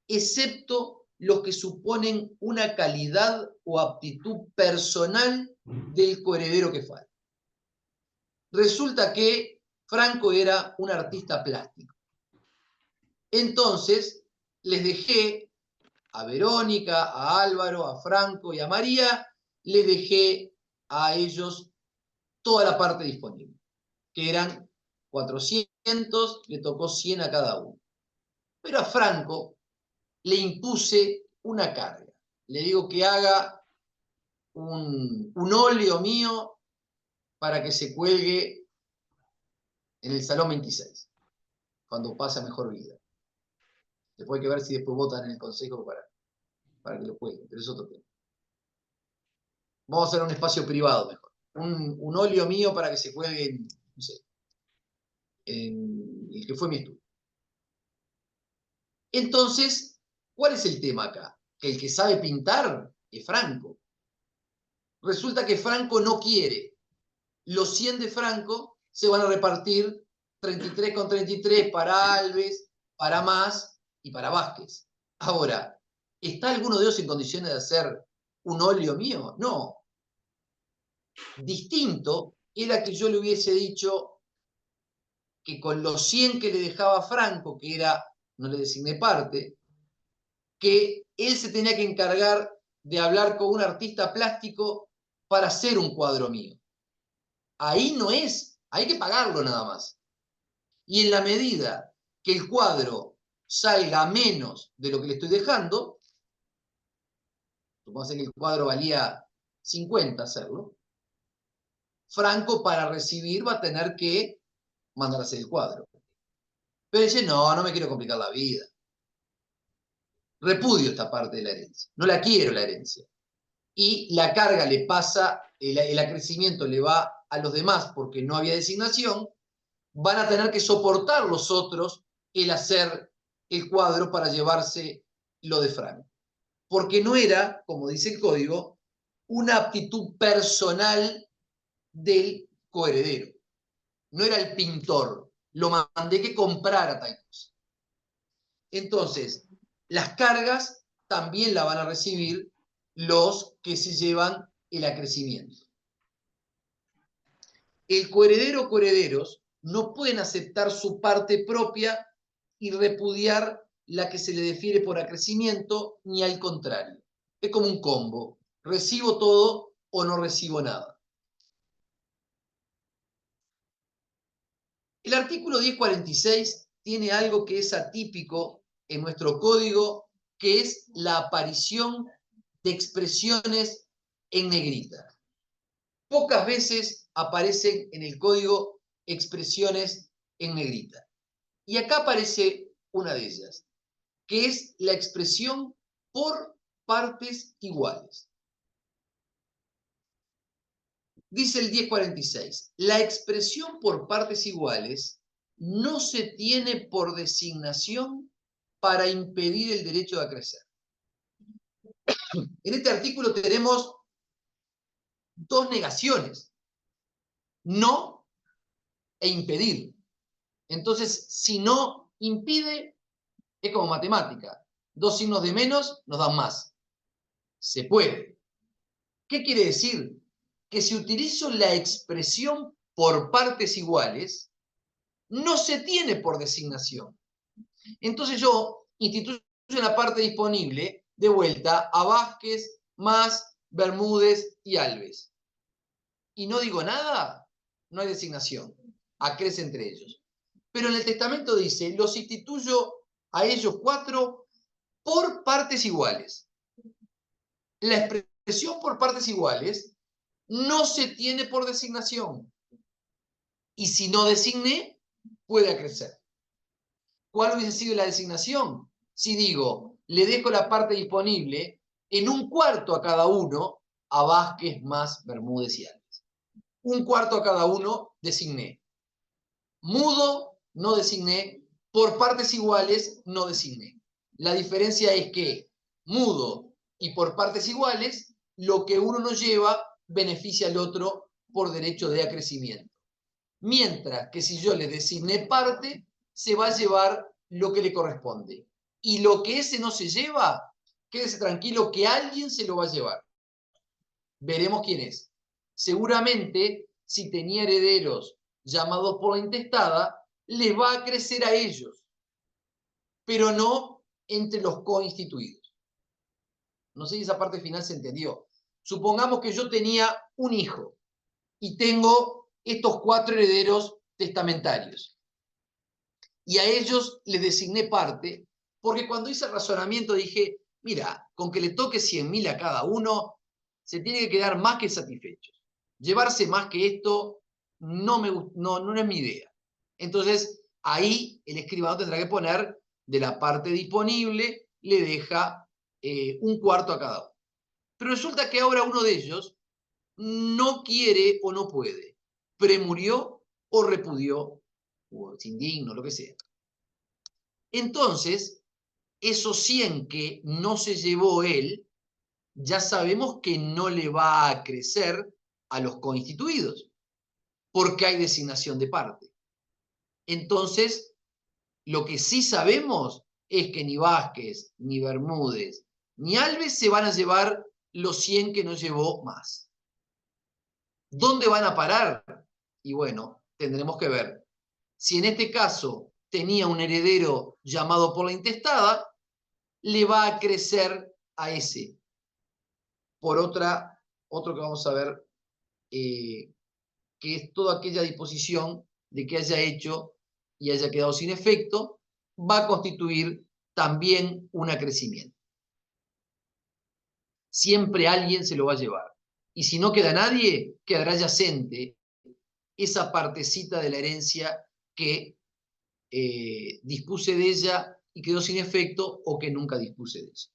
excepto los que suponen una calidad o aptitud personal del coheredero que falta. Resulta que Franco era un artista plástico. Entonces, les dejé a Verónica, a Álvaro, a Franco y a María, les dejé a ellos toda la parte disponible, que eran 400, le tocó 100 a cada uno. Pero a Franco le impuse una carga. Le digo que haga un óleo mío para que se cuelgue en el Salón 26, cuando pasa mejor vida. Después hay que ver si después votan en el consejo para que lo cuelguen, pero es otro tema. Vamos a hacer un espacio privado mejor. Un óleo mío para que se cuelgue en, no sé, en el que fue mi estudio. Entonces, ¿cuál es el tema acá? Que el que sabe pintar es Franco. Resulta que Franco no quiere. Los 100 de Franco se van a repartir 33 con 33 para Alves, para Mas y para Vázquez. Ahora, ¿está alguno de ellos en condiciones de hacer un óleo mío? No. Distinto era que yo le hubiese dicho que con los 100 que le dejaba Franco, que era, no le designé parte, que él se tenía que encargar de hablar con un artista plástico para hacer un cuadro mío. Ahí no es, hay que pagarlo nada más. Y en la medida que el cuadro salga menos de lo que le estoy dejando, supongamos que el cuadro valía 50 hacerlo, Franco para recibir va a tener que mandar a hacer el cuadro. Pero dice, no, no me quiero complicar la vida. Repudio esta parte de la herencia. No la quiero la herencia. Y la carga le pasa, el acrecimiento le va a los demás porque no había designación, van a tener que soportar los otros el hacer el cuadro para llevarse lo de Franco. Porque no era, como dice el código, una aptitud personal del coheredero. No era el pintor. Lo mandé que comprara tal cosa. Entonces, las cargas también la van a recibir los que se llevan el acrecimiento. El coheredero o coherederos no pueden aceptar su parte propia y repudiar la que se le defiere por acrecimiento, ni al contrario. Es como un combo. Recibo todo o no recibo nada. El artículo 1046 tiene algo que es atípico en nuestro código, que es la aparición de expresiones en negrita. Pocas veces aparecen en el código expresiones en negrita. Y acá aparece una de ellas, que es la expresión por partes iguales. Dice el 1046, la expresión por partes iguales no se tiene por designación para impedir el derecho de acrecer. En este artículo tenemos dos negaciones, no e impedir. Entonces, si no impide, es como matemática. Dos signos de menos nos dan más. Se puede. ¿Qué quiere decir? Que si utilizo la expresión por partes iguales, no se tiene por designación. Entonces yo instituyo la parte disponible de vuelta a Vázquez más Bermúdez y Alves. Y no digo nada, no hay designación. Acrece entre ellos. Pero en el testamento dice, los instituyo a ellos cuatro por partes iguales. La expresión por partes iguales no se tiene por designación. Y si no designé, puede acrecer. ¿Cuál hubiese sido la designación? Si digo, le dejo la parte disponible en un cuarto a cada uno, a Vázquez más Bermúdez y Alves. Un cuarto a cada uno designé. Mudo, no designé. Por partes iguales, no designé. La diferencia es que mudo y por partes iguales, lo que uno no lleva beneficia al otro por derecho de acrecimiento. Mientras que si yo le designé parte, se va a llevar lo que le corresponde. Y lo que ese no se lleva, quédese tranquilo que alguien se lo va a llevar. Veremos quién es. Seguramente, si tenía herederos llamados por la intestada, les va a crecer a ellos, pero no entre los coinstituidos. No sé si esa parte final se entendió. Supongamos que yo tenía un hijo y tengo estos cuatro herederos testamentarios. Y a ellos les designé parte, porque cuando hice el razonamiento dije, mira, con que le toque 100.000 a cada uno, se tiene que quedar más que satisfechos. Llevarse más que esto no es mi idea. Entonces, ahí el escribano tendrá que poner de la parte disponible, le deja un cuarto a cada uno. Pero resulta que ahora uno de ellos no quiere o no puede, premurió o repudió, o es indigno, lo que sea. Entonces, esos 100 que no se llevó él, ya sabemos que no le va a crecer a los coinstituidos, porque hay designación de parte. Entonces, lo que sí sabemos es que ni Vázquez, ni Bermúdez, ni Alves se van a llevar los 100 que no llevó más. ¿Dónde van a parar? Y bueno, tendremos que ver. Si en este caso tenía un heredero llamado por la intestada, le va a crecer a ese. Por otro que vamos a ver, que es toda aquella disposición de que haya hecho y haya quedado sin efecto, va a constituir también un acrecimiento. Siempre alguien se lo va a llevar. Y si no queda nadie, quedará yacente esa partecita de la herencia que dispuse de ella y quedó sin efecto o que nunca dispuse de ella.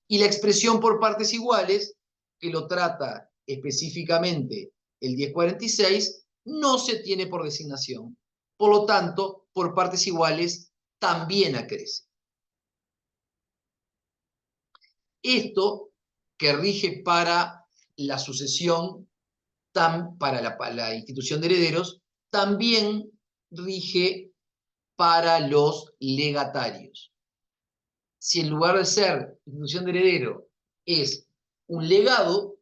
Y la expresión por partes iguales, que lo trata específicamente el 1046, no se tiene por designación. Por lo tanto, por partes iguales también acrece. Esto que rige para la sucesión, para la institución de herederos, también rige para los legatarios. Si en lugar de ser institución de heredero es un legado,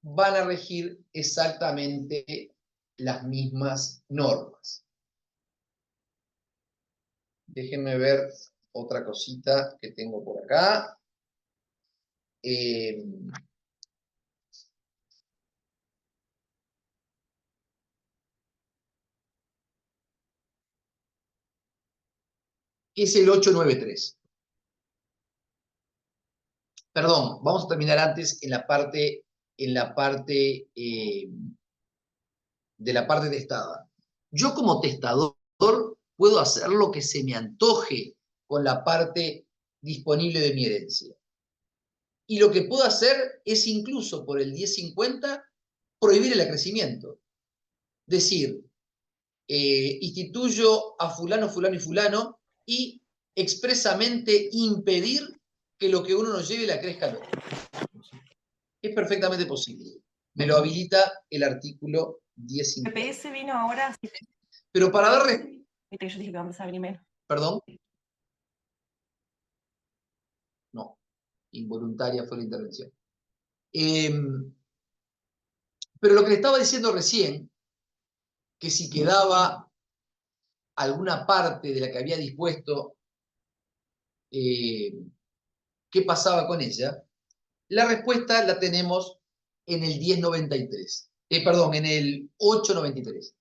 van a regir exactamente las mismas normas. Déjenme ver otra cosita que tengo por acá. Es el 893. Perdón, vamos a terminar antes en la parte de la parte testada. Yo como testador puedo hacer lo que se me antoje con la parte disponible de mi herencia. Y lo que puedo hacer es incluso por el 1050 prohibir el acrecimiento. Decir, instituyo a fulano, fulano y fulano y expresamente impedir que lo que uno nos lleve la crezca al otro. Es perfectamente posible. Me lo habilita el artículo 1050. GPS vino ahora. Pero para dar... Viste que yo dije que vamos a venir menos. ¿Perdón? No, involuntaria fue la intervención. Pero lo que le estaba diciendo recién, que si quedaba alguna parte de la que había dispuesto, ¿qué pasaba con ella? La respuesta la tenemos en el 1093. Perdón, en el 893.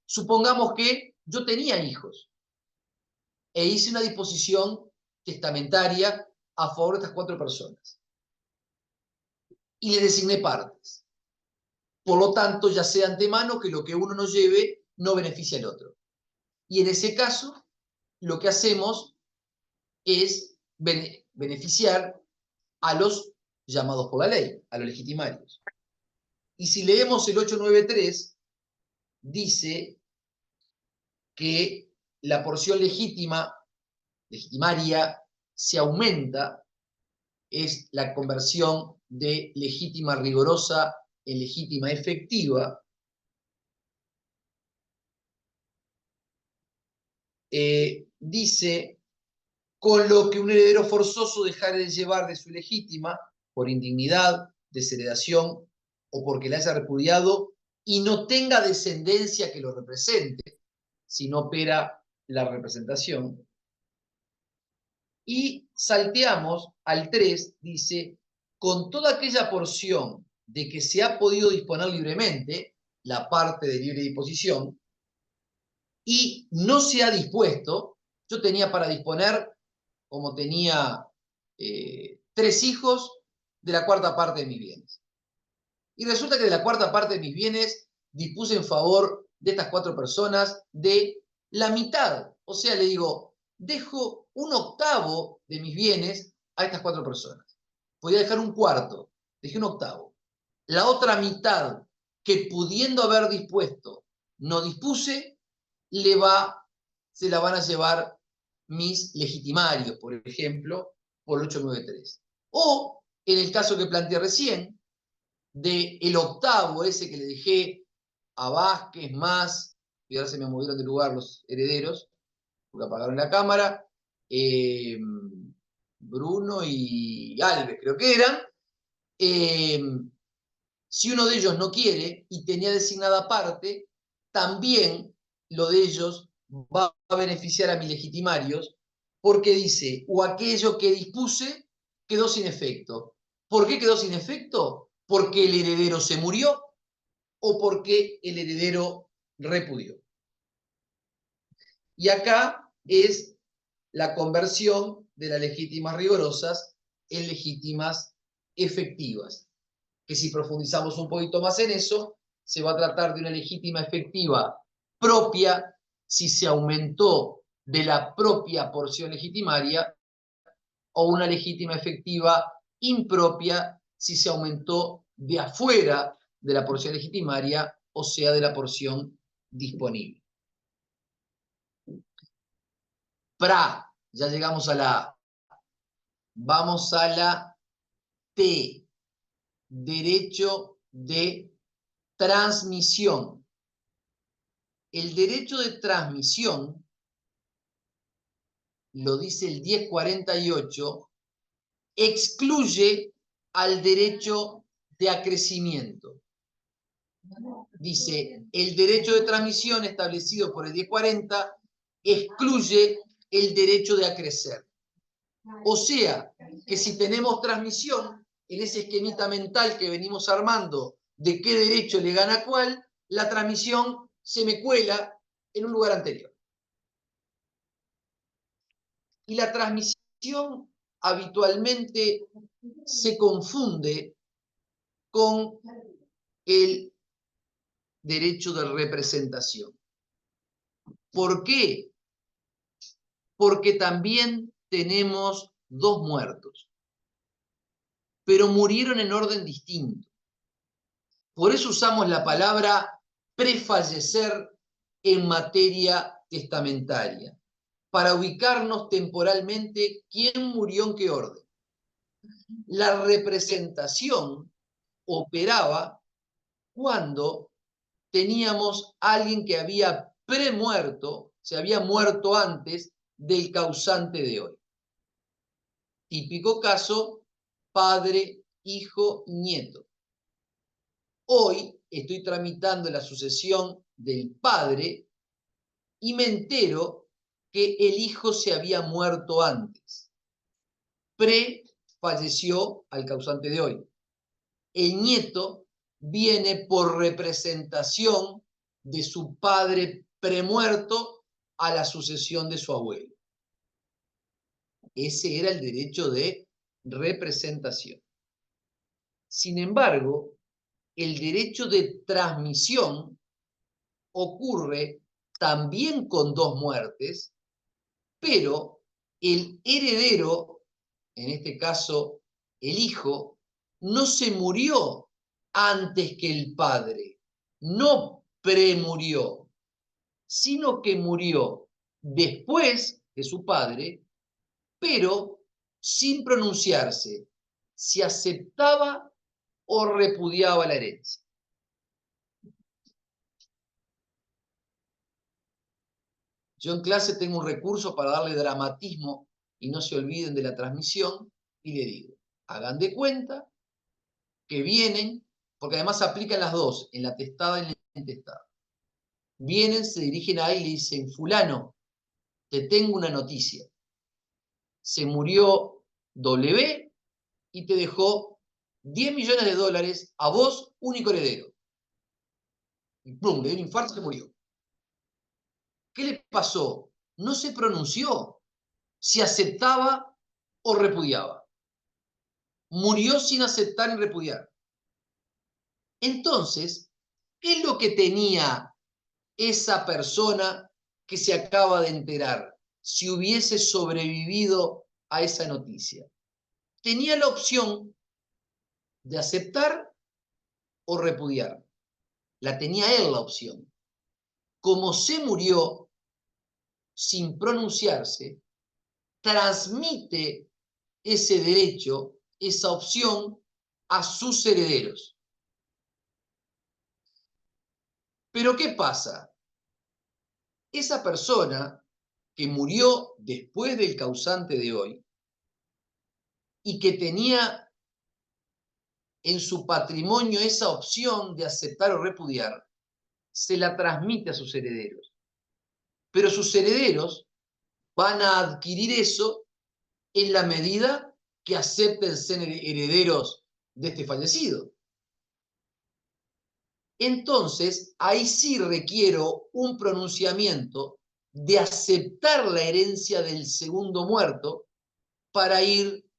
Supongamos que yo tenía hijos e hice una disposición testamentaria a favor de estas 4 personas. Y les designé partes. Por lo tanto, ya sé de antemano que lo que uno nos lleve no beneficia al otro. Y en ese caso, lo que hacemos es beneficiar a los llamados por la ley, a los legitimarios. Y si leemos el 893, dice que la porción legitimaria, se aumenta, es la conversión de legítima rigorosa en legítima efectiva. Dice, con lo que un heredero forzoso dejare de llevar de su legítima, por indignidad, desheredación o porque la haya repudiado, y no tenga descendencia que lo represente, si no opera la representación. Y salteamos al 3, dice, con toda aquella porción de que se ha podido disponer libremente, la parte de libre disposición, y no se ha dispuesto, yo tenía para disponer, como tenía 3 hijos, de la 4ª parte de mis bienes. Y resulta que de la 4ª parte de mis bienes dispuse en favor de estas 4 personas de la mitad. O sea, le digo, dejo 1/8 de mis bienes a estas 4 personas. Podía dejar 1/4, dejé 1/8. La otra mitad, que pudiendo haber dispuesto, no dispuse, se la van a llevar mis legitimarios, por ejemplo, por el 893. O, en el caso que planteé recién, del 1/8 ese que le dejé a Vázquez más, y ahora se me movieron de lugar los herederos, porque apagaron la cámara, Bruno y Alves creo que eran, si uno de ellos no quiere y tenía designada parte, también lo de ellos va a beneficiar a mis legitimarios, porque dice, o aquello que dispuse quedó sin efecto. ¿Por qué quedó sin efecto? Porque el heredero se murió o porque el heredero repudió. Y acá es la conversión de las legítimas rigorosas en legítimas efectivas. Que si profundizamos un poquito más en eso, se va a tratar de una legítima efectiva propia si se aumentó de la propia porción legitimaria, o una legítima efectiva impropia si se aumentó de afuera de la porción legitimaria, o sea, de la porción disponible. Pra, ya llegamos a la A. Vamos a la T, derecho de transmisión. El derecho de transmisión, lo dice el 1048, excluye al derecho de acrecimiento. Dice, el derecho de transmisión establecido por el 1040 excluye el derecho de acrecer. O sea, que si tenemos transmisión, en ese esquemita mental que venimos armando de qué derecho le gana a cuál, la transmisión se me cuela en un lugar anterior. Y la transmisión habitualmente se confunde con el derecho de representación. ¿Por qué? Porque también tenemos dos muertos, pero murieron en orden distinto. Por eso usamos la palabra prefallecer en materia testamentaria, para ubicarnos temporalmente quién murió en qué orden. La representación operaba cuando teníamos a alguien que había premuerto, se había muerto antes del causante de hoy. Típico caso, padre, hijo, nieto. Hoy estoy tramitando la sucesión del padre y me entero que el hijo se había muerto antes. Falleció al causante de hoy. El nieto viene por representación de su padre premuerto a la sucesión de su abuelo. Ese era el derecho de representación. Sin embargo, el derecho de transmisión ocurre también con dos muertes, pero el heredero, en este caso el hijo, no se murió antes que el padre, no premurió, sino que murió después de su padre, pero sin pronunciarse si aceptaba o repudiaba la herencia. Yo en clase tengo un recurso para darle dramatismo y no se olviden de la transmisión, y le digo, hagan de cuenta que vienen, porque además aplican las dos, en la testada y en la intestada. Vienen, se dirigen a él y le dicen, fulano, te tengo una noticia. Se murió W y te dejó 10 millones de dólares a vos, único heredero. Y plum, le dio un infarto y se murió. ¿Qué le pasó? No se pronunció si aceptaba o repudiaba. Murió sin aceptar y repudiar. Entonces, ¿qué es lo que tenía esa persona que se acaba de enterar si hubiese sobrevivido a esa noticia? Tenía la opción de aceptar o repudiar. La tenía él la opción. Como se murió sin pronunciarse, transmite ese derecho, esa opción, a sus herederos. Pero ¿qué pasa? Esa persona que murió después del causante de hoy y que tenía en su patrimonio esa opción de aceptar o repudiar, se la transmite a sus herederos. Pero sus herederos van a adquirir eso en la medida que acepten ser herederos de este fallecido. Entonces, ahí sí requiero un pronunciamiento de aceptar la herencia del segundo muerto para ir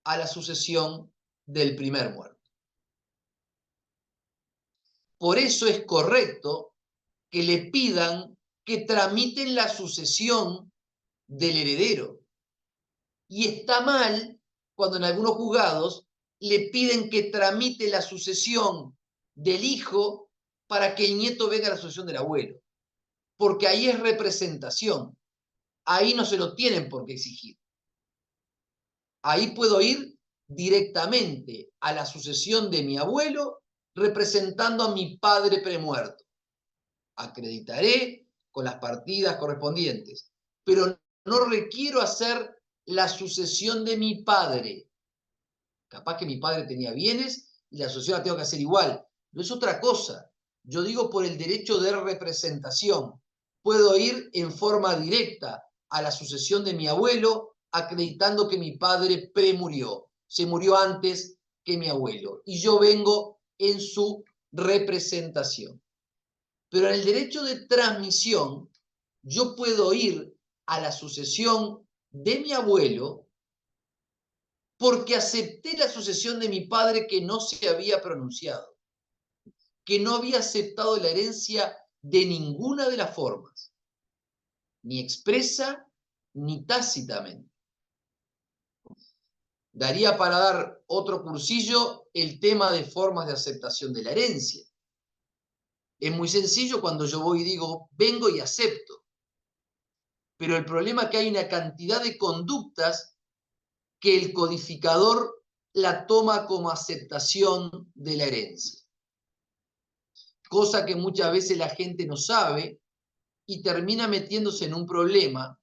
a la sucesión del primer muerto. Por eso es correcto que le pidan que tramiten la sucesión del heredero. Y está mal cuando en algunos juzgados le piden que tramite la sucesión del hijo para que el nieto venga a la sucesión del abuelo. Porque ahí es representación. Ahí no se lo tienen por qué exigir. Ahí puedo ir directamente a la sucesión de mi abuelo representando a mi padre premuerto. Acreditaré con las partidas correspondientes, pero no requiero hacer la sucesión de mi padre. Capaz que mi padre tenía bienes y la sucesión la tengo que hacer igual. No es otra cosa. Yo digo por el derecho de representación. Puedo ir en forma directa a la sucesión de mi abuelo acreditando que mi padre premurió. Se murió antes que mi abuelo. Y yo vengo en su representación. Pero en el derecho de transmisión, yo puedo ir a la sucesión de mi abuelo porque acepté la sucesión de mi padre que no se había pronunciado, que no había aceptado la herencia de ninguna de las formas, ni expresa ni tácitamente. Daría para dar otro cursillo el tema de formas de aceptación de la herencia. Es muy sencillo cuando yo voy y digo, vengo y acepto. Pero el problema es que hay una cantidad de conductas que el codificador la toma como aceptación de la herencia. Cosa que muchas veces la gente no sabe y termina metiéndose en un problema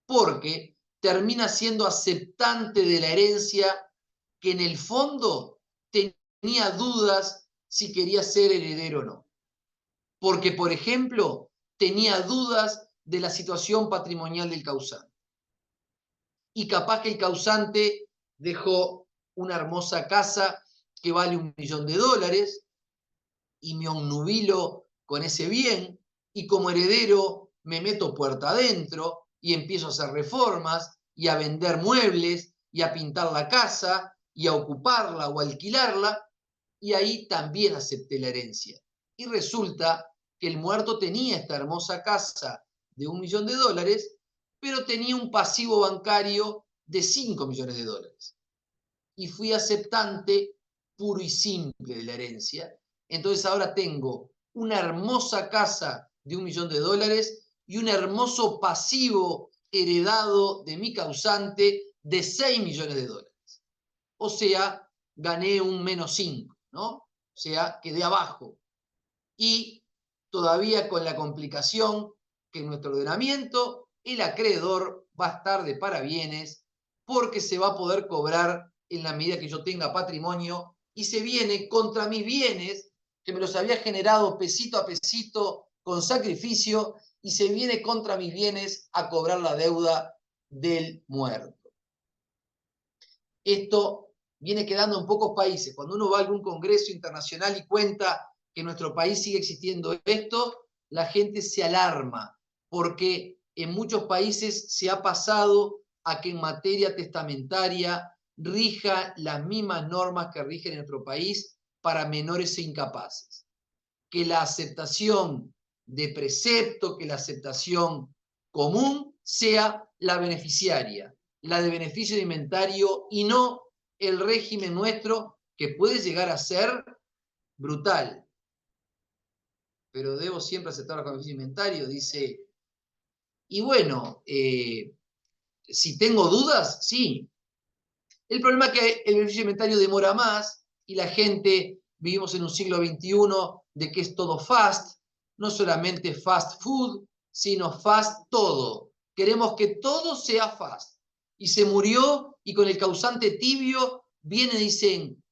porque termina siendo aceptante de la herencia que en el fondo tenía dudas si quería ser heredero o no. Porque, por ejemplo, tenía dudas de la situación patrimonial del causante. Y capaz que el causante dejó una hermosa casa que vale $1 millón y me obnubilo con ese bien y como heredero me meto puerta adentro y empiezo a hacer reformas y a vender muebles y a pintar la casa y a ocuparla o alquilarla y ahí también acepté la herencia. Y resulta que el muerto tenía esta hermosa casa de $1 millón, pero tenía un pasivo bancario de $5 millones. Y fui aceptante puro y simple de la herencia. Entonces ahora tengo una hermosa casa de $1 millón y un hermoso pasivo heredado de mi causante de $6 millones. O sea, gané un -5, ¿no? O sea, quedé abajo. Y todavía con la complicación que en nuestro ordenamiento el acreedor va a estar de parabienes porque se va a poder cobrar en la medida que yo tenga patrimonio y se viene contra mis bienes que me los había generado pesito a pesito con sacrificio y se viene contra mis bienes a cobrar la deuda del muerto. Esto viene quedando en pocos países. Cuando uno va a algún congreso internacional y cuenta que en nuestro país sigue existiendo esto, la gente se alarma, porque en muchos países se ha pasado a que en materia testamentaria rija las mismas normas que rigen en nuestro país para menores e incapaces. Que la aceptación de precepto, que la aceptación común sea la beneficiaria, la de beneficio de inventario y no el régimen nuestro que puede llegar a ser brutal. Pero debo siempre aceptar el beneficio de inventario, dice. Y bueno, si tengo dudas, sí. El problema es que el beneficio de inventario demora más y la gente, vivimos en un siglo XXI de que es todo fast, no solamente fast food, sino fast todo. Queremos que todo sea fast. Y se murió y con el causante tibio vienen y dicen,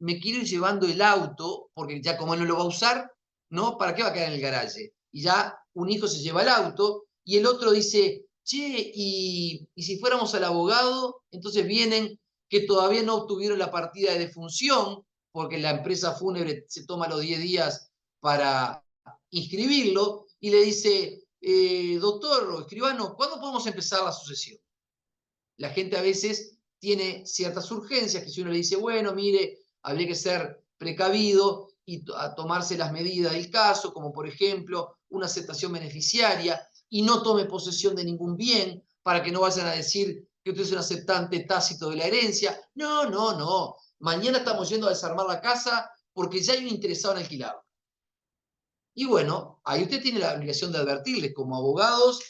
me quiero ir llevando el auto, porque ya como él no lo va a usar, ¿no? ¿Para qué va a quedar en el garaje? Y ya un hijo se lleva el auto y el otro dice, che, y si fuéramos al abogado, entonces vienen que todavía no obtuvieron la partida de defunción, porque la empresa fúnebre se toma los 10 días para inscribirlo, y le dice, doctor o escribano, ¿cuándo podemos empezar la sucesión? La gente a veces tiene ciertas urgencias que si uno le dice, bueno, mire, habría que ser precavido y a tomarse las medidas del caso, como por ejemplo una aceptación beneficiaria, y no tome posesión de ningún bien para que no vayan a decir que usted es un aceptante tácito de la herencia. No, no, no. Mañana estamos yendo a desarmar la casa porque ya hay un interesado en alquilarla. Y bueno, ahí usted tiene la obligación de advertirles como abogados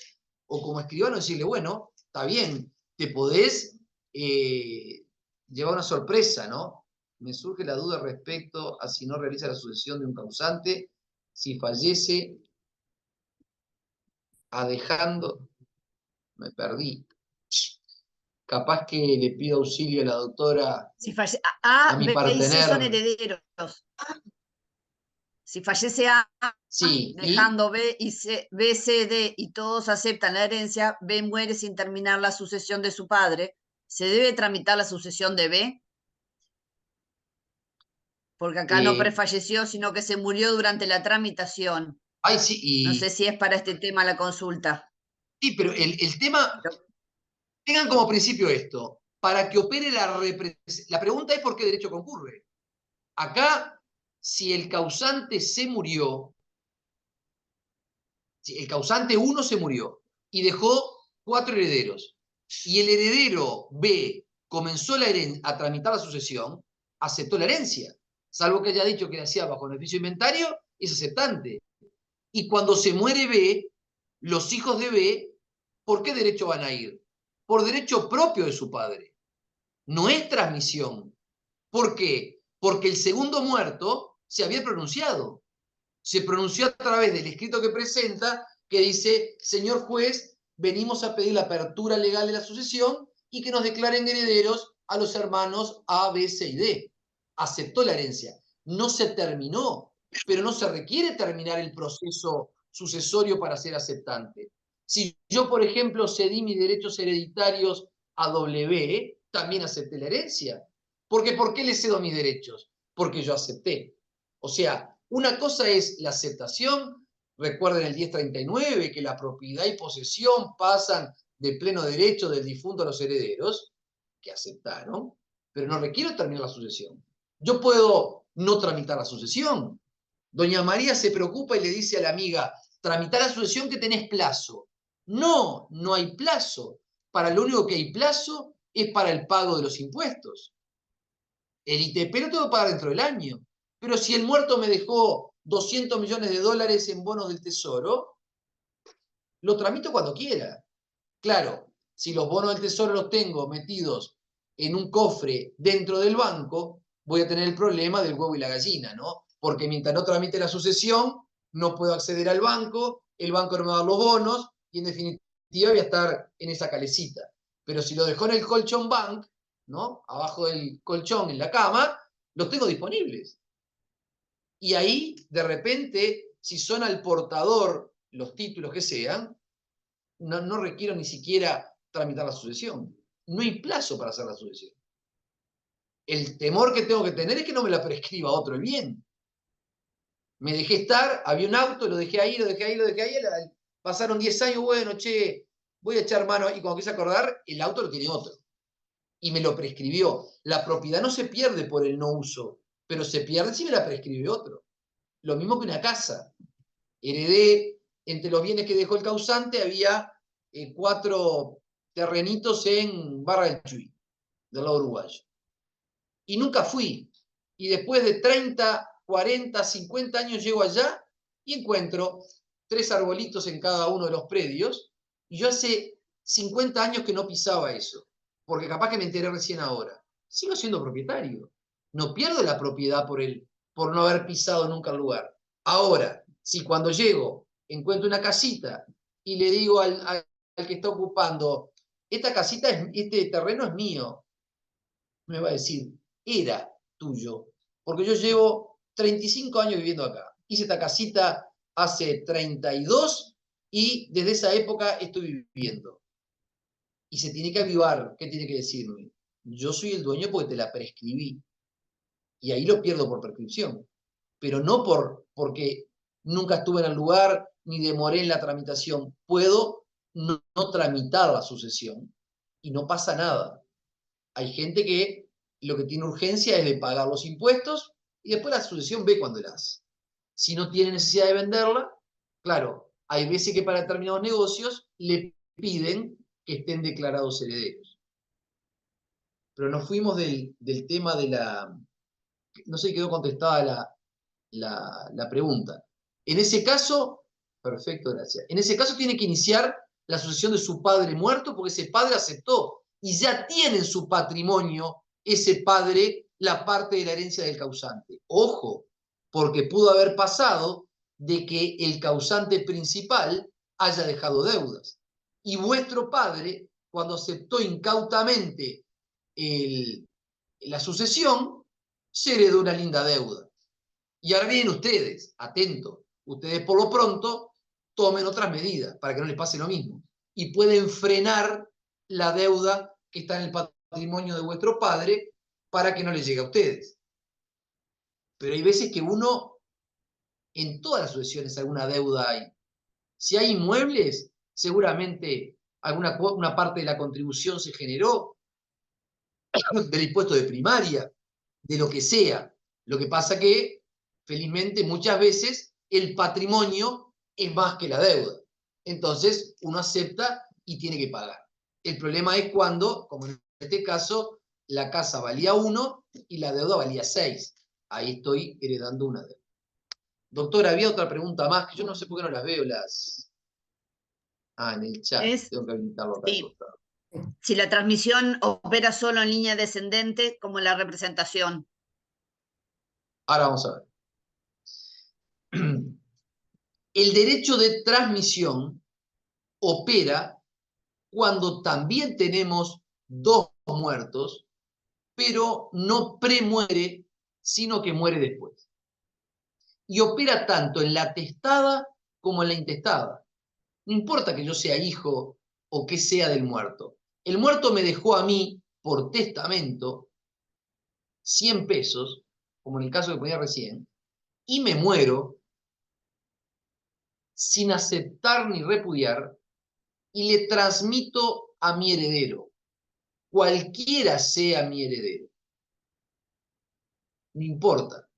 o como escribano, decirle, bueno, está bien, te podés llevar una sorpresa, ¿no? Me surge la duda respecto a si no realiza la sucesión de un causante, si fallece, dejando, me perdí. Capaz que le pido auxilio a la doctora, Si falle a A, mi B y C son partener. herederos. Si fallece A, Sí, dejando B, y C, B, C, D y todos aceptan la herencia, B muere sin terminar la sucesión de su padre, ¿se debe tramitar la sucesión de B? Porque acá no prefalleció, sino que se murió durante la tramitación. ay, sí, No sé si es para este tema la consulta. sí, pero el tema, tengan como principio esto, para que opere la pregunta es por qué derecho concurre. Acá, si el causante se murió, si el causante 1 se murió y dejó 4 herederos, y el heredero B comenzó a tramitar la sucesión, aceptó la herencia, salvo que haya dicho que la hacía bajo beneficio de inventario, es aceptante. Y cuando se muere B, los hijos de B, ¿por qué derecho van a ir? Por derecho propio de su padre. No es transmisión. ¿Por qué? Porque el segundo muerto se había pronunciado. Se pronunció a través del escrito que presenta, que dice, señor juez, venimos a pedir la apertura legal de la sucesión y que nos declaren herederos a los hermanos A, B, C y D. Aceptó la herencia. No se terminó, pero no se requiere terminar el proceso sucesorio para ser aceptante. Si yo, por ejemplo, cedí mis derechos hereditarios a W, también acepté la herencia. Porque ¿por qué le cedo mis derechos? Porque yo acepté. O sea, una cosa es la aceptación, recuerden el 1039, que la propiedad y posesión pasan de pleno derecho del difunto a los herederos, que aceptaron, pero no requiero terminar la sucesión. Yo puedo no tramitar la sucesión. Doña María se preocupa y le dice a la amiga, tramitar la sucesión que tenés plazo. No, no hay plazo. Para lo único que hay plazo es para el pago de los impuestos. El ITP lo tengo que pagar dentro del año. Pero si el muerto me dejó 200 millones de dólares en bonos del tesoro, lo tramito cuando quiera. Claro, si los bonos del tesoro los tengo metidos en un cofre dentro del banco, voy a tener el problema del huevo y la gallina, ¿no? Porque mientras no tramite la sucesión, no puedo acceder al banco, el banco no me va a dar los bonos, y en definitiva voy a estar en esa calecita. Pero si lo dejo en el colchón bank, ¿no? Abajo del colchón, en la cama, los tengo disponibles. Y ahí, de repente, si son al portador los títulos que sean, no requiero ni siquiera tramitar la sucesión. No hay plazo para hacer la sucesión. El temor que tengo que tener es que no me la prescriba otro el bien. Me dejé estar, había un auto, lo dejé ahí, pasaron 10 años, bueno, che, voy a echar mano, y cuando quise acordar, el auto lo tiene otro. Y me lo prescribió. La propiedad no se pierde por el no uso, pero se pierde si me la prescribe otro. Lo mismo que una casa. Heredé, entre los bienes que dejó el causante, había 4 terrenitos en Barra del Chuy, del lado uruguayo. Y nunca fui. Y después de 30, 40, 50 años llego allá y encuentro 3 arbolitos en cada uno de los predios. Y yo hace 50 años que no pisaba eso, porque capaz que me enteré recién ahora. Sigo siendo propietario. No pierdo la propiedad por no haber pisado nunca el lugar. Ahora, si cuando llego encuentro una casita y le digo al que está ocupando, esta casita, este terreno es mío, me va a decir, era tuyo, porque yo llevo 35 años viviendo acá. Hice esta casita hace 32 y desde esa época estoy viviendo. y se tiene que avivar. ¿Qué tiene que decirme? Yo soy el dueño porque te la prescribí. Y ahí lo pierdo por prescripción. Pero no porque nunca estuve en el lugar ni demoré en la tramitación. Puedo no tramitar la sucesión y no pasa nada. Hay gente que lo que tiene urgencia es de pagar los impuestos y después la sucesión ve cuando la hace. Si no tiene necesidad de venderla, claro, hay veces que para determinados negocios le piden que estén declarados herederos. Pero nos fuimos del tema de la... No sé si quedó contestada la pregunta. En ese caso, perfecto, gracias. En ese caso tiene que iniciar la sucesión de su padre muerto porque ese padre aceptó y ya tiene en su patrimonio ese padre la parte de la herencia del causante. Ojo, porque pudo haber pasado de que el causante principal haya dejado deudas. Y vuestro padre, cuando aceptó incautamente la sucesión, se heredó una linda deuda. Y ahora vienen ustedes, atentos, ustedes por lo pronto tomen otras medidas para que no les pase lo mismo. Y pueden frenar la deuda que está en el patrimonio de vuestro padre para que no les llegue a ustedes. Pero hay veces que uno, en todas las sucesiones alguna deuda hay. Si hay inmuebles, seguramente una parte de la contribución se generó del impuesto de primaria, de lo que sea. Lo que pasa que, felizmente, muchas veces el patrimonio es más que la deuda. Entonces, uno acepta y tiene que pagar. El problema es cuando, como en este caso, la casa valía 1 y la deuda valía 6. Ahí estoy heredando una deuda. Doctora, había otra pregunta más, que yo no sé por qué no las veo las... Ah, en el chat. Tengo que habilitarlo acá. Sí. Si la transmisión opera solo en línea descendente, como la representación. Ahora vamos a ver. El derecho de transmisión opera cuando también tenemos 2 muertos, pero no premuere, sino que muere después. Y opera tanto en la testada como en la intestada. No importa que yo sea hijo o que sea del muerto. El muerto me dejó a mí, por testamento, 100 pesos, como en el caso que ponía recién, y me muero sin aceptar ni repudiar, y le transmito a mi heredero, cualquiera sea mi heredero. No importa.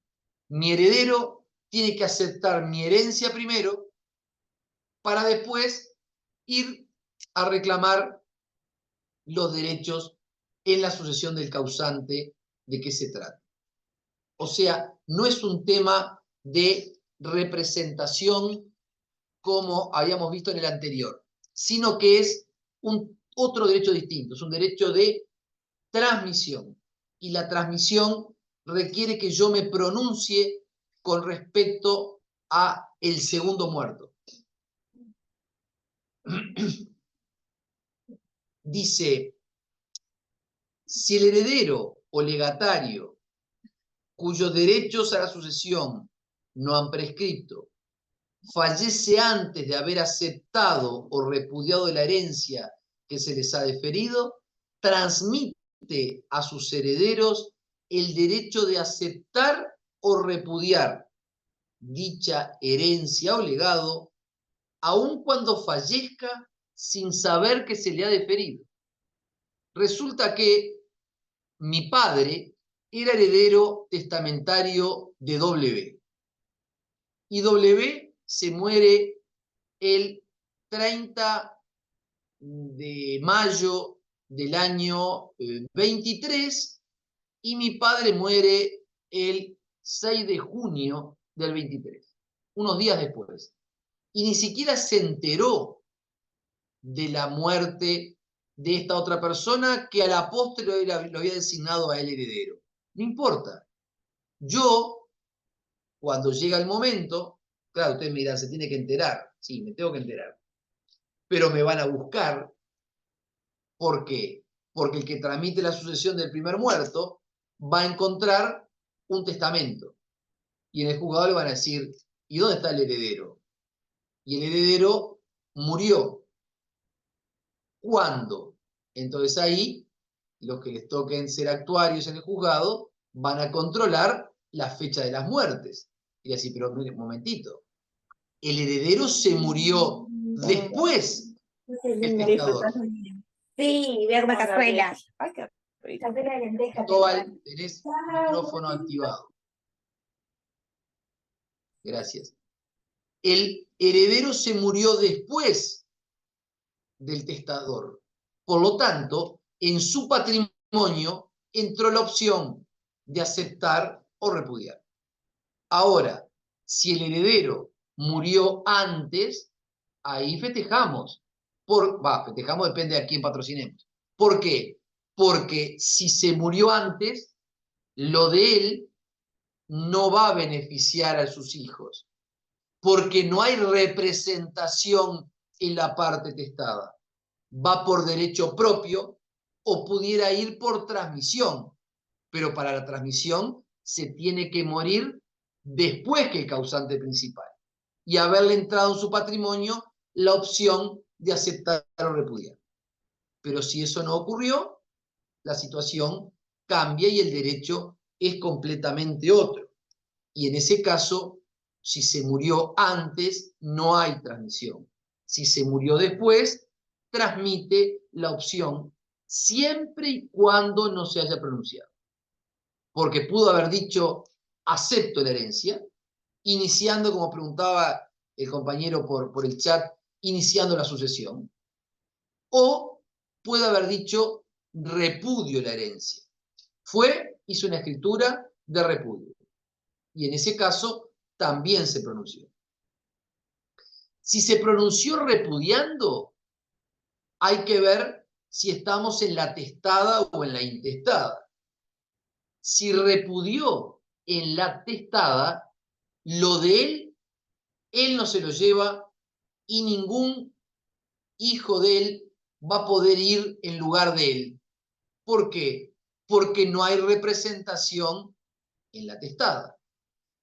Mi heredero tiene que aceptar mi herencia primero para después ir a reclamar los derechos en la sucesión del causante de qué se trata. O sea, no es un tema de representación como habíamos visto en el anterior, sino que es otro derecho distinto, es un derecho de transmisión. Y la transmisión requiere que yo me pronuncie con respecto a el segundo muerto. Dice, si el heredero o legatario cuyos derechos a la sucesión no han prescrito fallece antes de haber aceptado o repudiado la herencia que se les ha deferido, transmite a sus herederos el derecho de aceptar o repudiar dicha herencia o legado, aun cuando fallezca sin saber que se le ha deferido. Resulta que mi padre era heredero testamentario de W. Y W se muere el 30 de mayo del año 23 y mi padre muere el 6 de junio del 23, unos días después. Y ni siquiera se enteró de la muerte de esta otra persona que a la postre lo había designado a él heredero. No importa. Yo, cuando llega el momento, claro, ustedes me dirán, se tiene que enterar. Sí, me tengo que enterar. Pero me van a buscar. ¿Por qué? Porque el que tramite la sucesión del primer muerto va a encontrar un testamento. Y en el juzgado le van a decir, ¿y dónde está el heredero? Y el heredero murió. ¿Cuándo? Entonces ahí, los que les toquen ser actuarios en el juzgado van a controlar la fecha de las muertes. Y así, pero mire, un momentito. El heredero se murió después que el testador. Sí, ver una cazuela. Ay, qué rico. Cazuela de lentejas. Cristóbal, tenés micrófono activado. Gracias. El heredero se murió después del testador. Por lo tanto, en su patrimonio entró la opción de aceptar o repudiar. Ahora, si el heredero murió antes, ahí festejamos. Festejamos depende de a quién patrocinemos. ¿Por qué? Porque si se murió antes, lo de él no va a beneficiar a sus hijos, porque no hay representación en la parte testada. Va por derecho propio o pudiera ir por transmisión, pero para la transmisión se tiene que morir después que el causante principal y haberle entrado en su patrimonio la opción de aceptar o repudiar. Pero si eso no ocurrió, la situación cambia y el derecho es completamente otro. Y en ese caso, si se murió antes, no hay transmisión. Si se murió después, transmite la opción siempre y cuando no se haya pronunciado. Porque pudo haber dicho, acepto la herencia, iniciando, como preguntaba el compañero por el chat, iniciando la sucesión. O puede haber dicho, repudio la herencia. Hizo una escritura de repudio. Y en ese caso también se pronunció. Si se pronunció repudiando, hay que ver si estamos en la testada o en la intestada. Si repudió en la testada, lo de él no se lo lleva y ningún hijo de él va a poder ir en lugar de él. ¿Por qué? Porque no hay representación en la testada.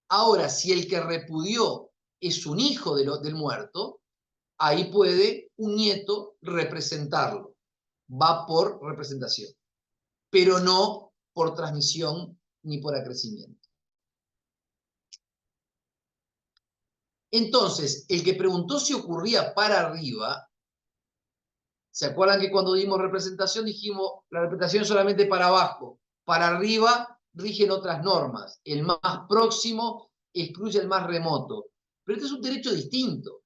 Ahora, si el que repudió es un hijo del muerto, ahí puede un nieto representarlo. Va por representación, pero no por transmisión ni por acrecimiento. Entonces, el que preguntó si ocurría para arriba, ¿se acuerdan que cuando dimos representación dijimos la representación es solamente para abajo? Para arriba rigen otras normas. El más próximo excluye el más remoto. Pero este es un derecho distinto.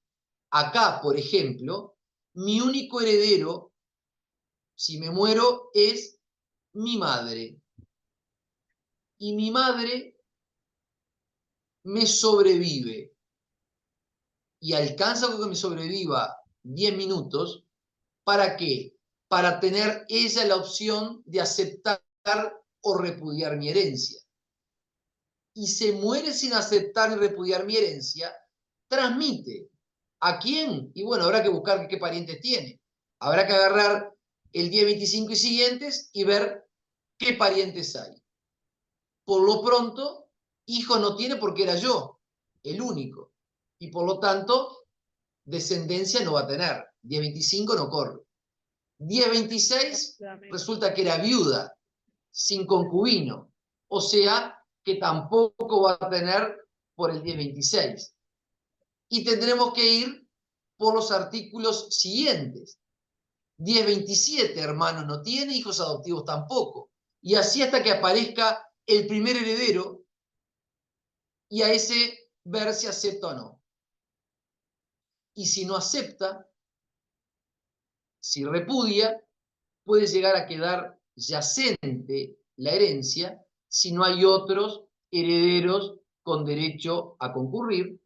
Acá, por ejemplo, mi único heredero, si me muero, es mi madre. Y mi madre me sobrevive. Y alcanza con que me sobreviva 10 minutos. ¿Para qué? Para tener ella la opción de aceptar o repudiar mi herencia. Y se muere sin aceptar y repudiar mi herencia, transmite. ¿A quién? Y bueno, habrá que buscar qué parientes tiene. Habrá que agarrar el 10, 25 y siguientes y ver qué parientes hay. Por lo pronto, hijo no tiene porque era yo, el único. Y por lo tanto, descendencia no va a tener. 10, 25 no corre. 10, 26 resulta que era viuda, sin concubino. O sea, que tampoco va a tener por el 10, 26. Y tendremos que ir por los artículos siguientes. 1027, hermanos no tiene, hijos adoptivos tampoco. Y así hasta que aparezca el primer heredero y a ese ver si acepta o no. Y si no acepta, si repudia, puede llegar a quedar yacente la herencia si no hay otros herederos con derecho a concurrir.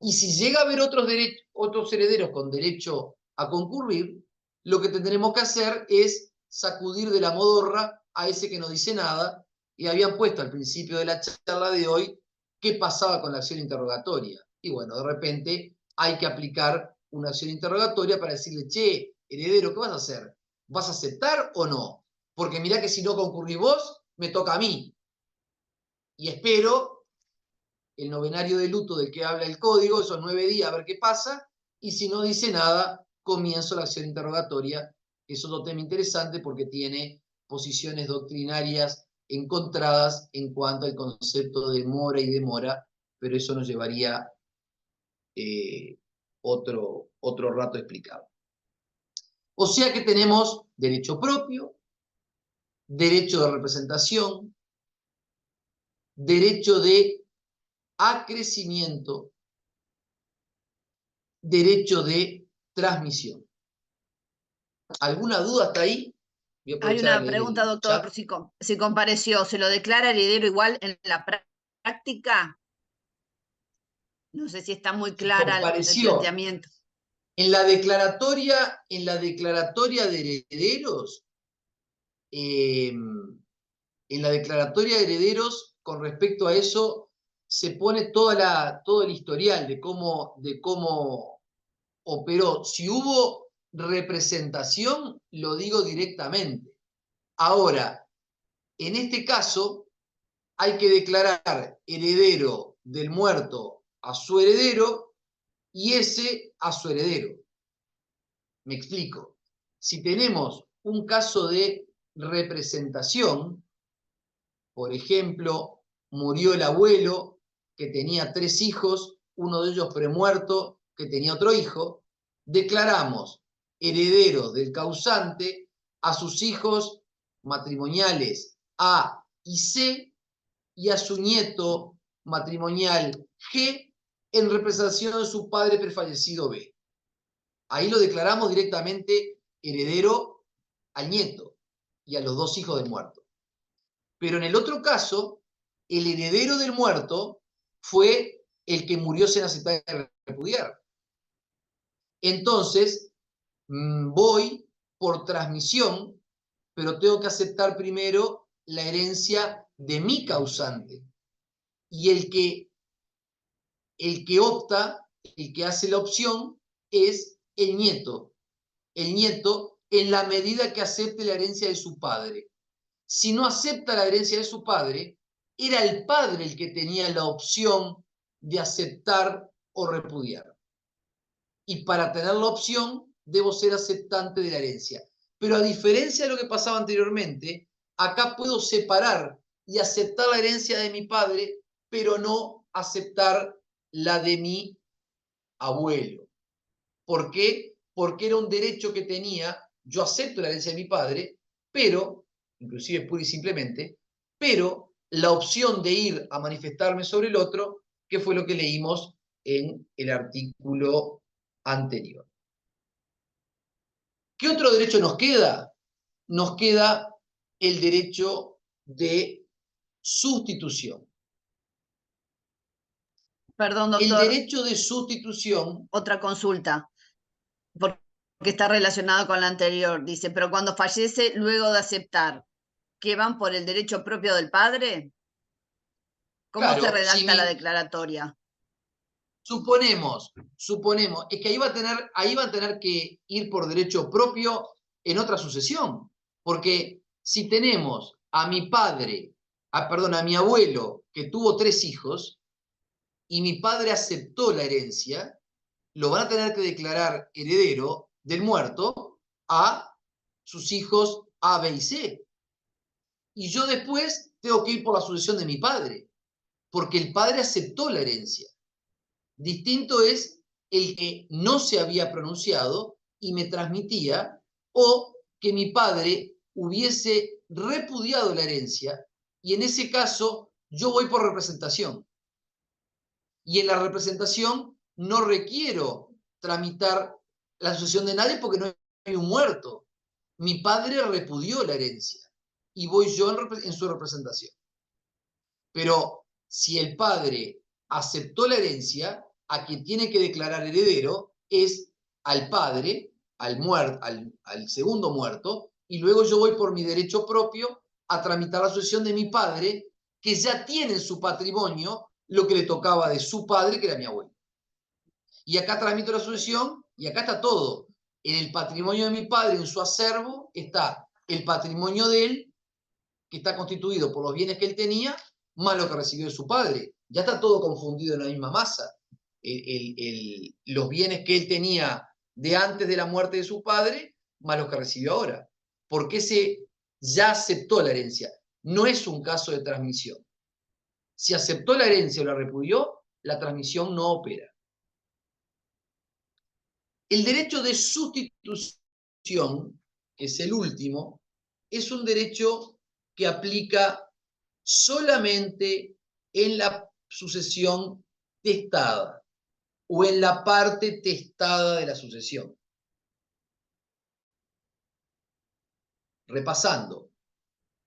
Y si llega a haber otros herederos con derecho a concurrir, lo que tendremos que hacer es sacudir de la modorra a ese que no dice nada, y habían puesto al principio de la charla de hoy qué pasaba con la acción interrogatoria. Y bueno, de repente hay que aplicar una acción interrogatoria para decirle, che, heredero, ¿qué vas a hacer? ¿Vas a aceptar o no? Porque mirá que si no concurrís vos, me toca a mí. Y espero el novenario de luto del que habla el código, esos 9 días, a ver qué pasa, y si no dice nada, comienzo la acción interrogatoria que es otro tema interesante porque tiene posiciones doctrinarias encontradas en cuanto al concepto de mora y demora, pero eso nos llevaría otro rato explicado. O sea que tenemos derecho propio, derecho de representación, derecho de acrecimiento, derecho de transmisión. ¿Alguna duda hasta ahí? Voy a Hay aprovechar a una leer pregunta, el doctor, chat. si compareció, ¿se lo declara heredero igual en la práctica? No sé si está muy Si clara el compareció planteamiento. en la declaratoria de herederos, en la declaratoria de herederos, con respecto a eso, se pone todo el historial de cómo operó. Si hubo representación, lo digo directamente. Ahora, en este caso, hay que declarar heredero del muerto a su heredero y ese a su heredero. Me explico. Si tenemos un caso de representación, por ejemplo, murió el abuelo que tenía 3 hijos, uno de ellos premuerto que tenía otro hijo, declaramos herederos del causante a sus hijos matrimoniales A y C y a su nieto matrimonial G en representación de su padre prefallecido B. Ahí lo declaramos directamente heredero al nieto y a los 2 hijos del muerto. Pero en el otro caso, el heredero del muerto fue el que murió sin aceptar y repudiar. Entonces, voy por transmisión, pero tengo que aceptar primero la herencia de mi causante. Y el que opta, el que hace la opción, es el nieto. El nieto en la medida que acepte la herencia de su padre. Si no acepta la herencia de su padre, era el padre el que tenía la opción de aceptar o repudiar. Y para tener la opción, debo ser aceptante de la herencia. Pero a diferencia de lo que pasaba anteriormente, acá puedo separar y aceptar la herencia de mi padre, pero no aceptar la de mi abuelo. ¿Por qué? Porque era un derecho que tenía, yo acepto la herencia de mi padre, pero, inclusive pura y simplemente, pero la opción de ir a manifestarme sobre el otro, que fue lo que leímos en el artículo anterior. ¿Qué otro derecho nos queda? Nos queda el derecho de sustitución. Perdón, El doctor, derecho de sustitución, otra consulta, porque está relacionado con la anterior. Dice, pero cuando fallece, luego de aceptar, ¿qué van por el derecho propio del padre? ¿Cómo se claro, redacta la declaratoria? Suponemos, es que ahí va a tener que ir por derecho propio en otra sucesión, porque si tenemos a mi padre, a mi abuelo que tuvo 3 hijos y mi padre aceptó la herencia, lo van a tener que declarar heredero del muerto a sus hijos A, B y C. Y yo después tengo que ir por la sucesión de mi padre, porque el padre aceptó la herencia. Distinto es el que no se había pronunciado y me transmitía, o que mi padre hubiese repudiado la herencia, y en ese caso yo voy por representación. Y en la representación no requiero tramitar la sucesión de nadie porque no hay un muerto. Mi padre repudió la herencia y voy yo en su representación. Pero si el padre aceptó la herencia, a quien tiene que declarar heredero es al padre, al segundo muerto, y luego yo voy por mi derecho propio a tramitar la sucesión de mi padre, que ya tiene en su patrimonio lo que le tocaba de su padre, que era mi abuelo. Y acá tramito la sucesión y acá está todo. En el patrimonio de mi padre, en su acervo, está el patrimonio de él, que está constituido por los bienes que él tenía, más lo que recibió de su padre. Ya está todo confundido en la misma masa. Los bienes que él tenía de antes de la muerte de su padre, más los que recibió ahora. Porque ese ya aceptó la herencia. No es un caso de transmisión. Si aceptó la herencia o la repudió, la transmisión no opera. El derecho de sustitución, que es el último, es un derecho que aplica solamente en la sucesión testada o en la parte testada de la sucesión. Repasando,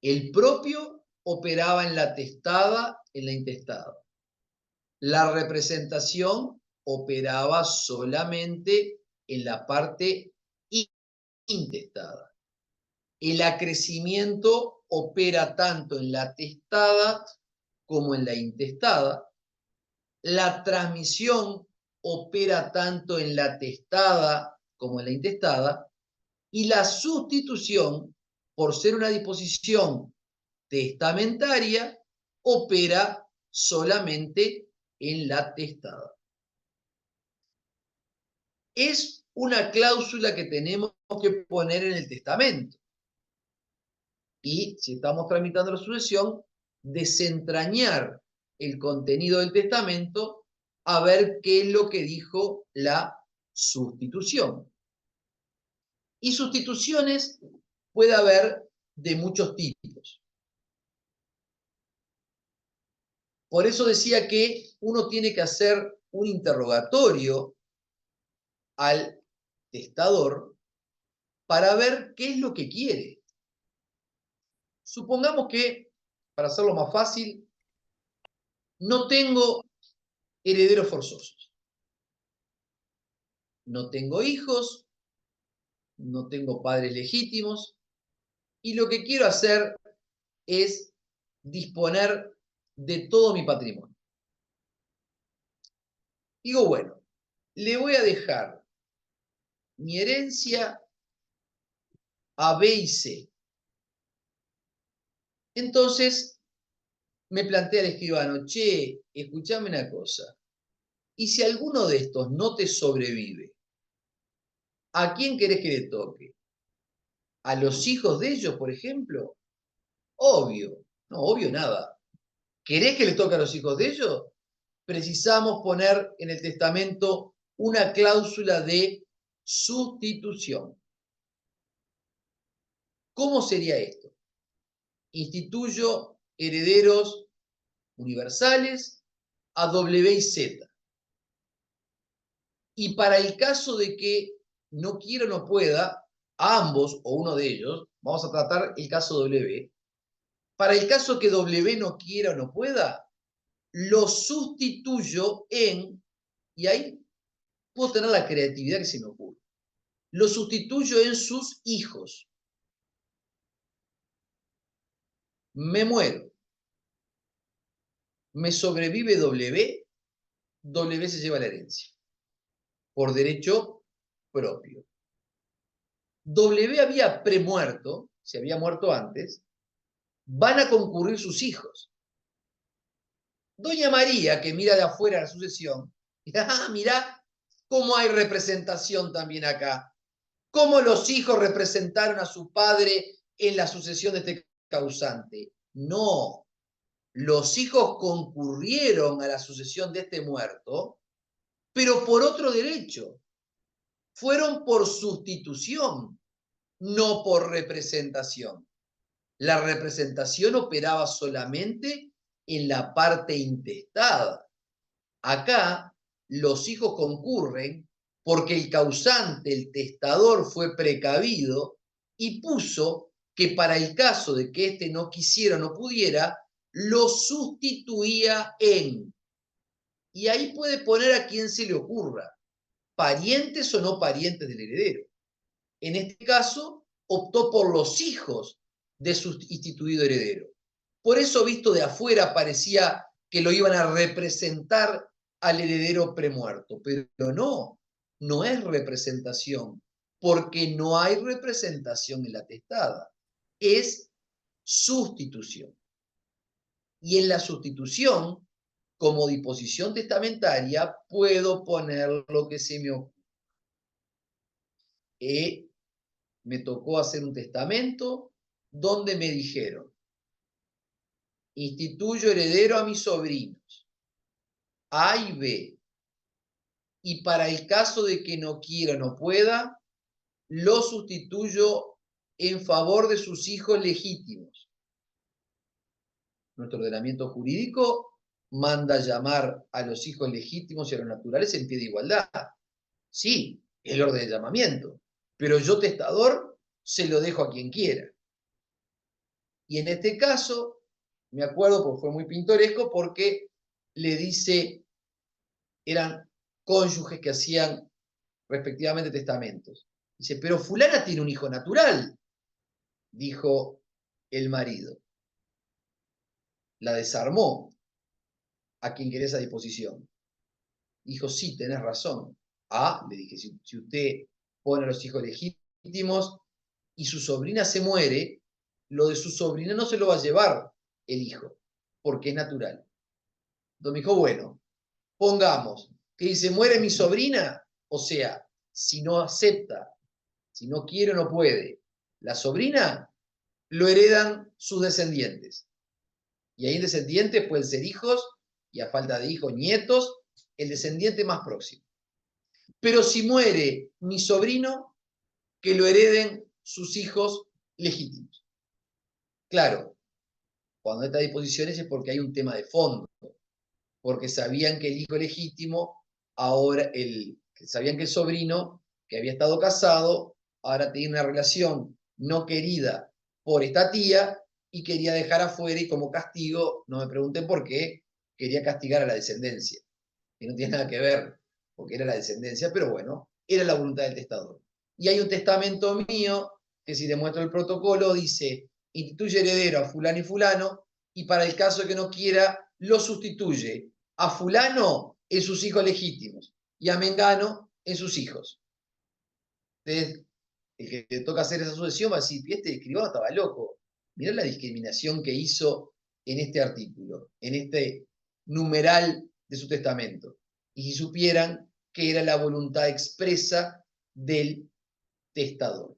el propio operaba en la testada, en la intestada. La representación operaba solamente en la parte intestada. El acrecimiento opera tanto en la testada como en la intestada. La transmisión opera tanto en la testada como en la intestada. Y la sustitución, por ser una disposición testamentaria, opera solamente en la testada. Es una cláusula que tenemos que poner en el testamento. Y si estamos tramitando la sucesión, desentrañar el contenido del testamento a ver qué es lo que dijo la sustitución. Y sustituciones puede haber de muchos tipos. Por eso decía que uno tiene que hacer un interrogatorio al testador para ver qué es lo que quiere. Supongamos que, para hacerlo más fácil, no tengo herederos forzosos. No tengo hijos, no tengo padres legítimos, y lo que quiero hacer es disponer de todo mi patrimonio. Digo, bueno, le voy a dejar mi herencia a B y C. Entonces me plantea el escribano, che, escuchame una cosa, y si alguno de estos no te sobrevive, ¿a quién querés que le toque? ¿A los hijos de ellos, por ejemplo? Obvio, no, obvio nada. ¿Querés que le toque a los hijos de ellos? Precisamos poner en el testamento una cláusula de sustitución. ¿Cómo sería esto? Instituyo herederos universales a W y Z. Y para el caso de que no quiera o no pueda, a ambos o uno de ellos, vamos a tratar el caso W, para el caso que W no quiera o no pueda, lo sustituyo en, y ahí puedo tener la creatividad que se me ocurre, lo sustituyo en sus hijos. Me muero. Me sobrevive W, W se lleva la herencia, por derecho propio. W había premuerto, se había muerto antes, van a concurrir sus hijos. Doña María, que mira de afuera la sucesión, mirá cómo hay representación también acá. Cómo los hijos representaron a su padre en la sucesión de este causante. No, los hijos concurrieron a la sucesión de este muerto, pero por otro derecho. Fueron por sustitución, no por representación. La representación operaba solamente en la parte intestada. Acá los hijos concurren porque el causante, el testador, fue precavido y puso que para el caso de que éste no quisiera o no pudiera, lo sustituía en. Y ahí puede poner a quien se le ocurra, parientes o no parientes del heredero. En este caso, optó por los hijos de su instituido heredero. Por eso, visto de afuera, parecía que lo iban a representar al heredero premuerto, pero no, no es representación, porque no hay representación en la testada, es sustitución. Y en la sustitución, como disposición testamentaria, puedo poner lo que se me ocurre. me tocó hacer un testamento donde me dijeron, instituyo heredero a mis sobrinos, A y B, y para el caso de que no quiera o no pueda, lo sustituyo en favor de sus hijos legítimos. Nuestro ordenamiento jurídico manda llamar a los hijos legítimos y a los naturales en pie de igualdad. Sí, el orden de llamamiento, pero yo, testador, se lo dejo a quien quiera. Y en este caso, me acuerdo porque fue muy pintoresco, porque le dice, eran cónyuges que hacían respectivamente testamentos. Dice, pero fulana tiene un hijo natural, dijo el marido. La desarmó a quien quería esa disposición. Dijo, sí, tenés razón. Ah, le dije, si usted pone a los hijos legítimos y su sobrina se muere, lo de su sobrina no se lo va a llevar el hijo, porque es natural. Entonces me dijo, bueno, pongamos que dice, muere mi sobrina, o sea, si no acepta, si no quiere o no puede, la sobrina, lo heredan sus descendientes. Y ahí descendientes pueden ser hijos, y a falta de hijos, nietos, el descendiente más próximo. Pero si muere mi sobrino, que lo hereden sus hijos legítimos. Claro, cuando estas disposiciones es porque hay un tema de fondo, porque sabían que el hijo legítimo, ahora sabían que el sobrino, que había estado casado, ahora tenía una relación no querida por esta tía y quería dejar afuera, y como castigo, no me pregunten por qué, quería castigar a la descendencia, que no tiene nada que ver, porque era la descendencia, pero bueno, era la voluntad del testador. Y hay un testamento mío, que si demuestro el protocolo, dice, instituye heredero a fulano y fulano, y para el caso de que no quiera, lo sustituye a fulano en sus hijos legítimos, y a mengano en sus hijos. Entonces, el que le toca hacer esa sucesión va a decir, este escribano estaba loco. Mirá la discriminación que hizo en este artículo, en este numeral de su testamento. Y si supieran que era la voluntad expresa del testador.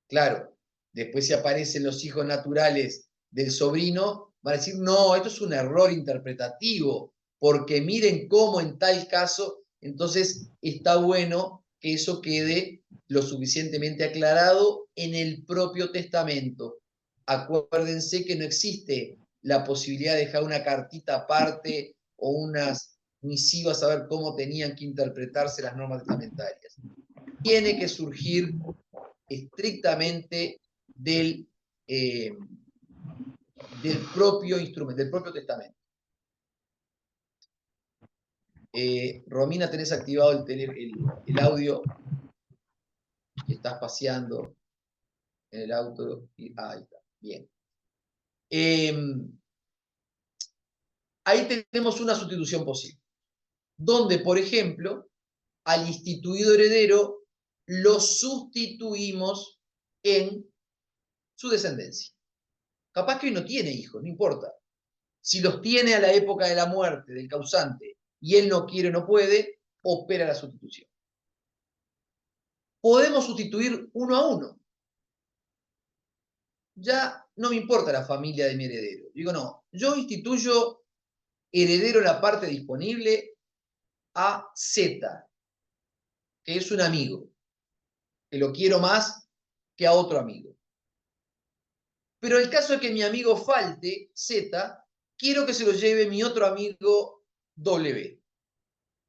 Claro, después si aparecen los hijos naturales del sobrino, van a decir, no, esto es un error interpretativo, porque miren cómo en tal caso, entonces está bueno que eso quede lo suficientemente aclarado en el propio testamento. Acuérdense que no existe la posibilidad de dejar una cartita aparte o unas misivas a ver cómo tenían que interpretarse las normas testamentarias. Tiene que surgir estrictamente del propio instrumento, del propio testamento. Romina, tenés activado el audio y estás paseando en el auto. Ahí está, bien. Ahí tenemos una sustitución posible, donde, por ejemplo, al instituido heredero lo sustituimos en su descendencia. Capaz que hoy no tiene hijos, no importa. Si los tiene a la época de la muerte del causante y él no quiere o no puede, opera la sustitución. Podemos sustituir uno a uno. Ya no me importa la familia de mi heredero. Digo, no, yo instituyo heredero en la parte disponible a Z, que es un amigo, que lo quiero más que a otro amigo. Pero en el caso de que mi amigo falte, Z, quiero que se lo lleve mi otro amigo W.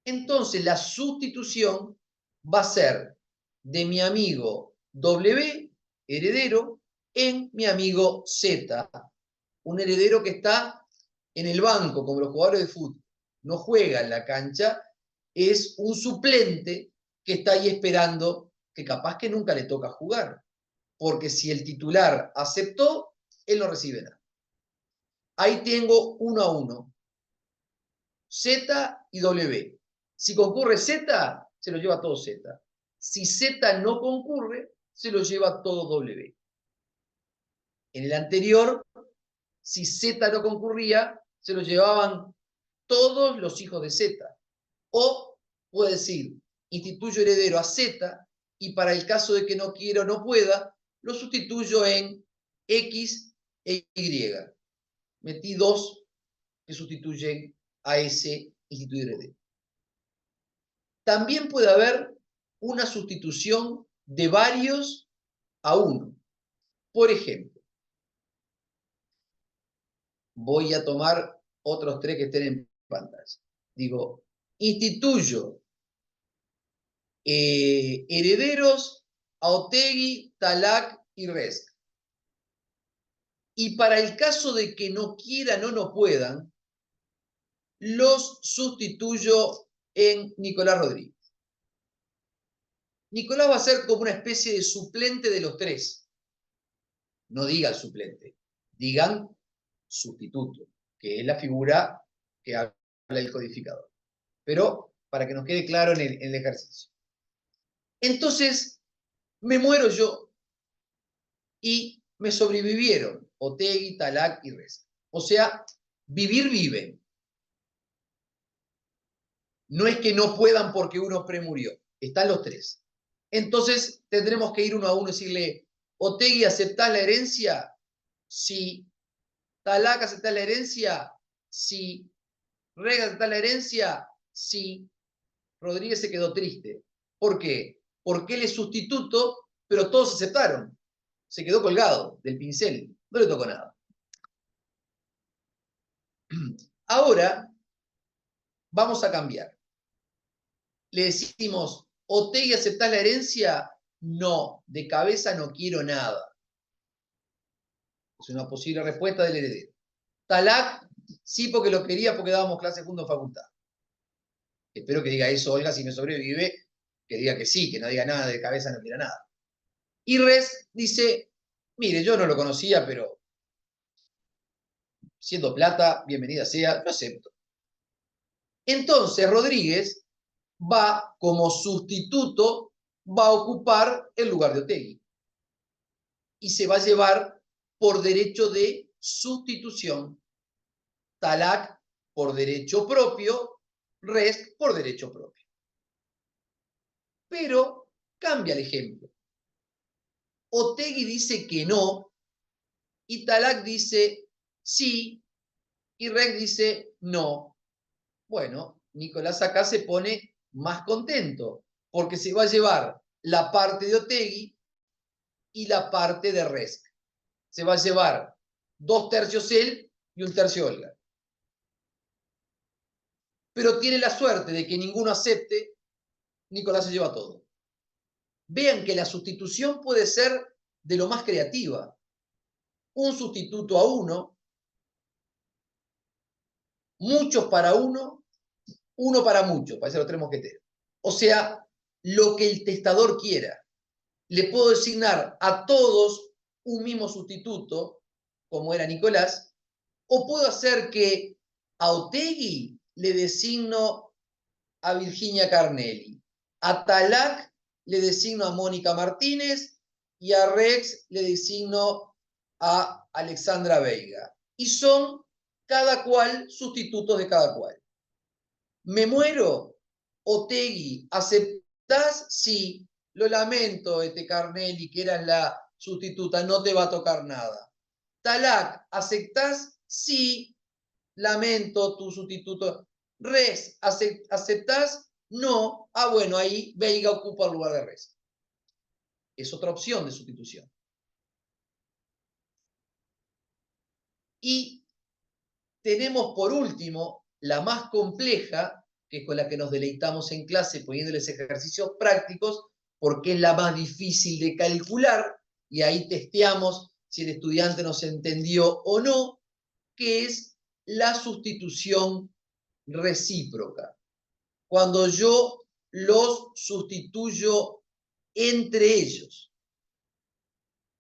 Entonces la sustitución va a ser de mi amigo W, heredero, en mi amigo Z, un heredero que está en el banco, como los jugadores de fútbol. No juega en la cancha, es un suplente que está ahí esperando, que capaz que nunca le toca jugar. Porque si el titular aceptó, él no recibe nada. Ahí tengo 1 a 1. Z y W. Si concurre Z, se lo lleva todo Z. Si Z no concurre, se lo lleva todo W. En el anterior, si Z no concurría, se lo llevaban todos los hijos de Z. O puede decir, instituyo heredero a Z y para el caso de que no quiera o no pueda, lo sustituyo en X e Y. Metí 2 que sustituyen a ese instituir heredero. También puede haber una sustitución de varios a uno. Por ejemplo, voy a tomar otros 3 que estén en pantalla. Digo, instituyo herederos a Otegui, Talac y Resc. Y para el caso de que no quieran o no puedan, los sustituyo en Nicolás Rodríguez. Nicolás va a ser como una especie de suplente de los 3. No digan suplente, digan sustituto, que es la figura que habla el codificador. Pero para que nos quede claro en el ejercicio. Entonces, me muero yo y me sobrevivieron Otegui, Talac y Resc. O sea, vivir viven. No es que no puedan porque uno premurió. Están los 3. Entonces, tendremos que ir uno a uno y decirle, Otegui, ¿aceptás la herencia? Sí. Talac, ¿aceptás la herencia? Sí. Resc, ¿aceptás la herencia? Sí. Rodríguez se quedó triste. ¿Por qué? Porque él es sustituto, pero todos aceptaron. Se quedó colgado del pincel. No le tocó nada. Ahora, vamos a cambiar. Le decimos, Otegui, ¿aceptás la herencia? No, de cabeza no quiero nada. Es una posible respuesta del heredero. Talac, sí porque lo quería porque dábamos clases juntos en facultad. Espero que diga eso, Olga, si me sobrevive, que diga que sí, que no diga nada de cabeza, no quiera nada. Y Resc dice, mire, yo no lo conocía, pero siendo plata, bienvenida sea, lo acepto. Entonces Rodríguez va como sustituto, va a ocupar el lugar de Otegui. Y se va a llevar por derecho de sustitución. Talac por derecho propio, Resc por derecho propio. Pero cambia el ejemplo. Otegui dice que no, y Talac dice sí, y Resc dice no. Bueno, Nicolás acá se pone más contento, porque se va a llevar la parte de Otegui y la parte de Resc. Se va a llevar 2/3 él y 1/3 Olga. Pero tiene la suerte de que ninguno acepte, Nicolás se lleva todo. Vean que la sustitución puede ser de lo más creativa. Un sustituto a uno, muchos para uno, uno para muchos, parece los 3 mosqueteros. O sea, lo que el testador quiera. Le puedo designar a todos un mismo sustituto, como era Nicolás, o puedo hacer que a Otegui le designo a Virginia Carnelli, a Talac le designo a Mónica Martínez y a Rex le designo a Alexandra Veiga. Y son cada cual sustitutos de cada cual. Me muero, Otegui, ¿aceptás? Sí. Lo lamento, Carnelli, que eras la sustituta, no te va a tocar nada. Talac, ¿aceptás? Sí. Lamento, tu sustituto. Res, ¿aceptás? No. Ah, bueno, ahí Veiga ocupa el lugar de Res. Es otra opción de sustitución. Y tenemos por último la más compleja, que es con la que nos deleitamos en clase poniéndoles ejercicios prácticos, porque es la más difícil de calcular, y ahí testeamos si el estudiante nos entendió o no, que es la sustitución recíproca. Cuando yo los sustituyo entre ellos.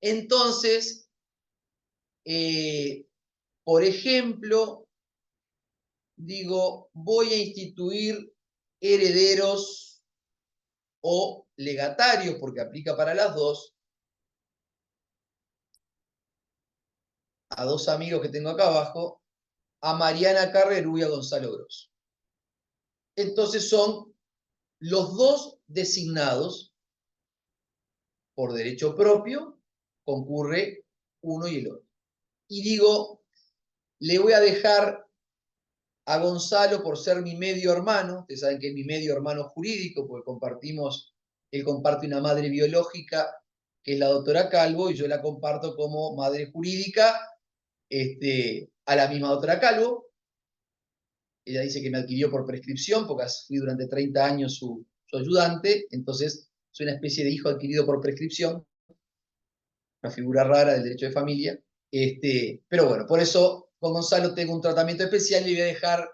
Entonces, por ejemplo, digo, voy a instituir herederos o legatarios, porque aplica para las dos, a 2 amigos que tengo acá abajo, a Mariana Carrerú y a Gonzalo Grosso. Entonces son los 2 designados por derecho propio, concurre uno y el otro. Y digo, le voy a dejar a Gonzalo por ser mi medio hermano. Ustedes saben que es mi medio hermano jurídico, porque él comparte una madre biológica, que es la doctora Calvo, y yo la comparto como madre jurídica a la misma doctora Calvo. Ella dice que me adquirió por prescripción, porque fui durante 30 años su ayudante, entonces soy una especie de hijo adquirido por prescripción, una figura rara del derecho de familia. Pero bueno, por eso con Gonzalo tengo un tratamiento especial y le voy a dejar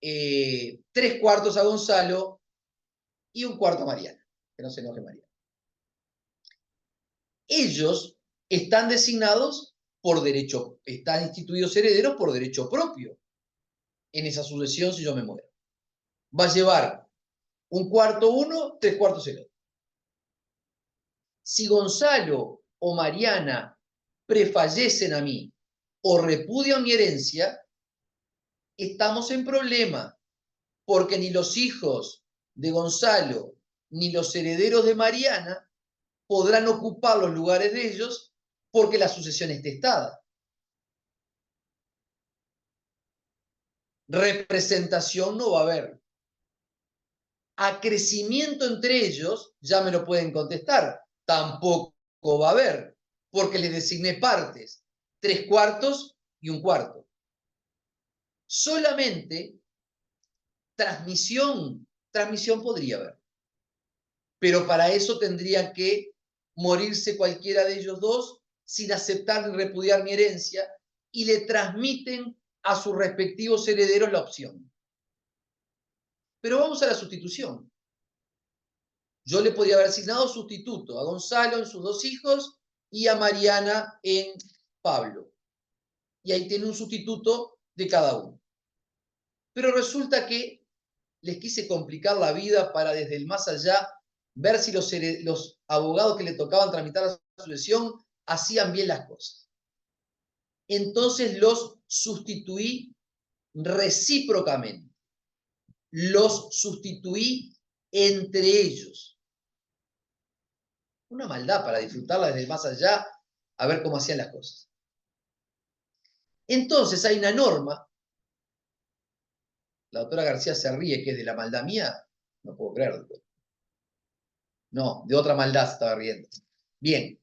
3/4 a Gonzalo y 1/4 a Mariana, que no se enoje Mariana. Ellos están designados por derecho, están instituidos herederos por derecho propio en esa sucesión si yo me muero. Va a llevar 1/4 uno, 3/4 el otro. Si Gonzalo o Mariana prefallecen a mí o repudian mi herencia, estamos en problema, porque ni los hijos de Gonzalo ni los herederos de Mariana podrán ocupar los lugares de ellos porque la sucesión es testada. Representación no va a haber. Acrecimiento entre ellos, ya me lo pueden contestar, tampoco va a haber, porque les designé partes, 3/4 y 1/4. Solamente transmisión podría haber, pero para eso tendría que morirse cualquiera de ellos dos sin aceptar ni repudiar mi herencia, y le transmiten a sus respectivos herederos la opción. Pero vamos a la sustitución. Yo le podría haber asignado sustituto a Gonzalo en sus 2 hijos y a Mariana en Pablo. Y ahí tiene un sustituto de cada uno. Pero resulta que les quise complicar la vida para desde el más allá ver si los abogados que le tocaban tramitar la sucesión hacían bien las cosas. Entonces los sustituí recíprocamente. Los sustituí entre ellos. Una maldad para disfrutarla desde el más allá, a ver cómo hacían las cosas. Entonces hay una norma. La doctora García se ríe, que es de la maldad mía. No puedo creerlo. No, de otra maldad se estaba riendo. Bien.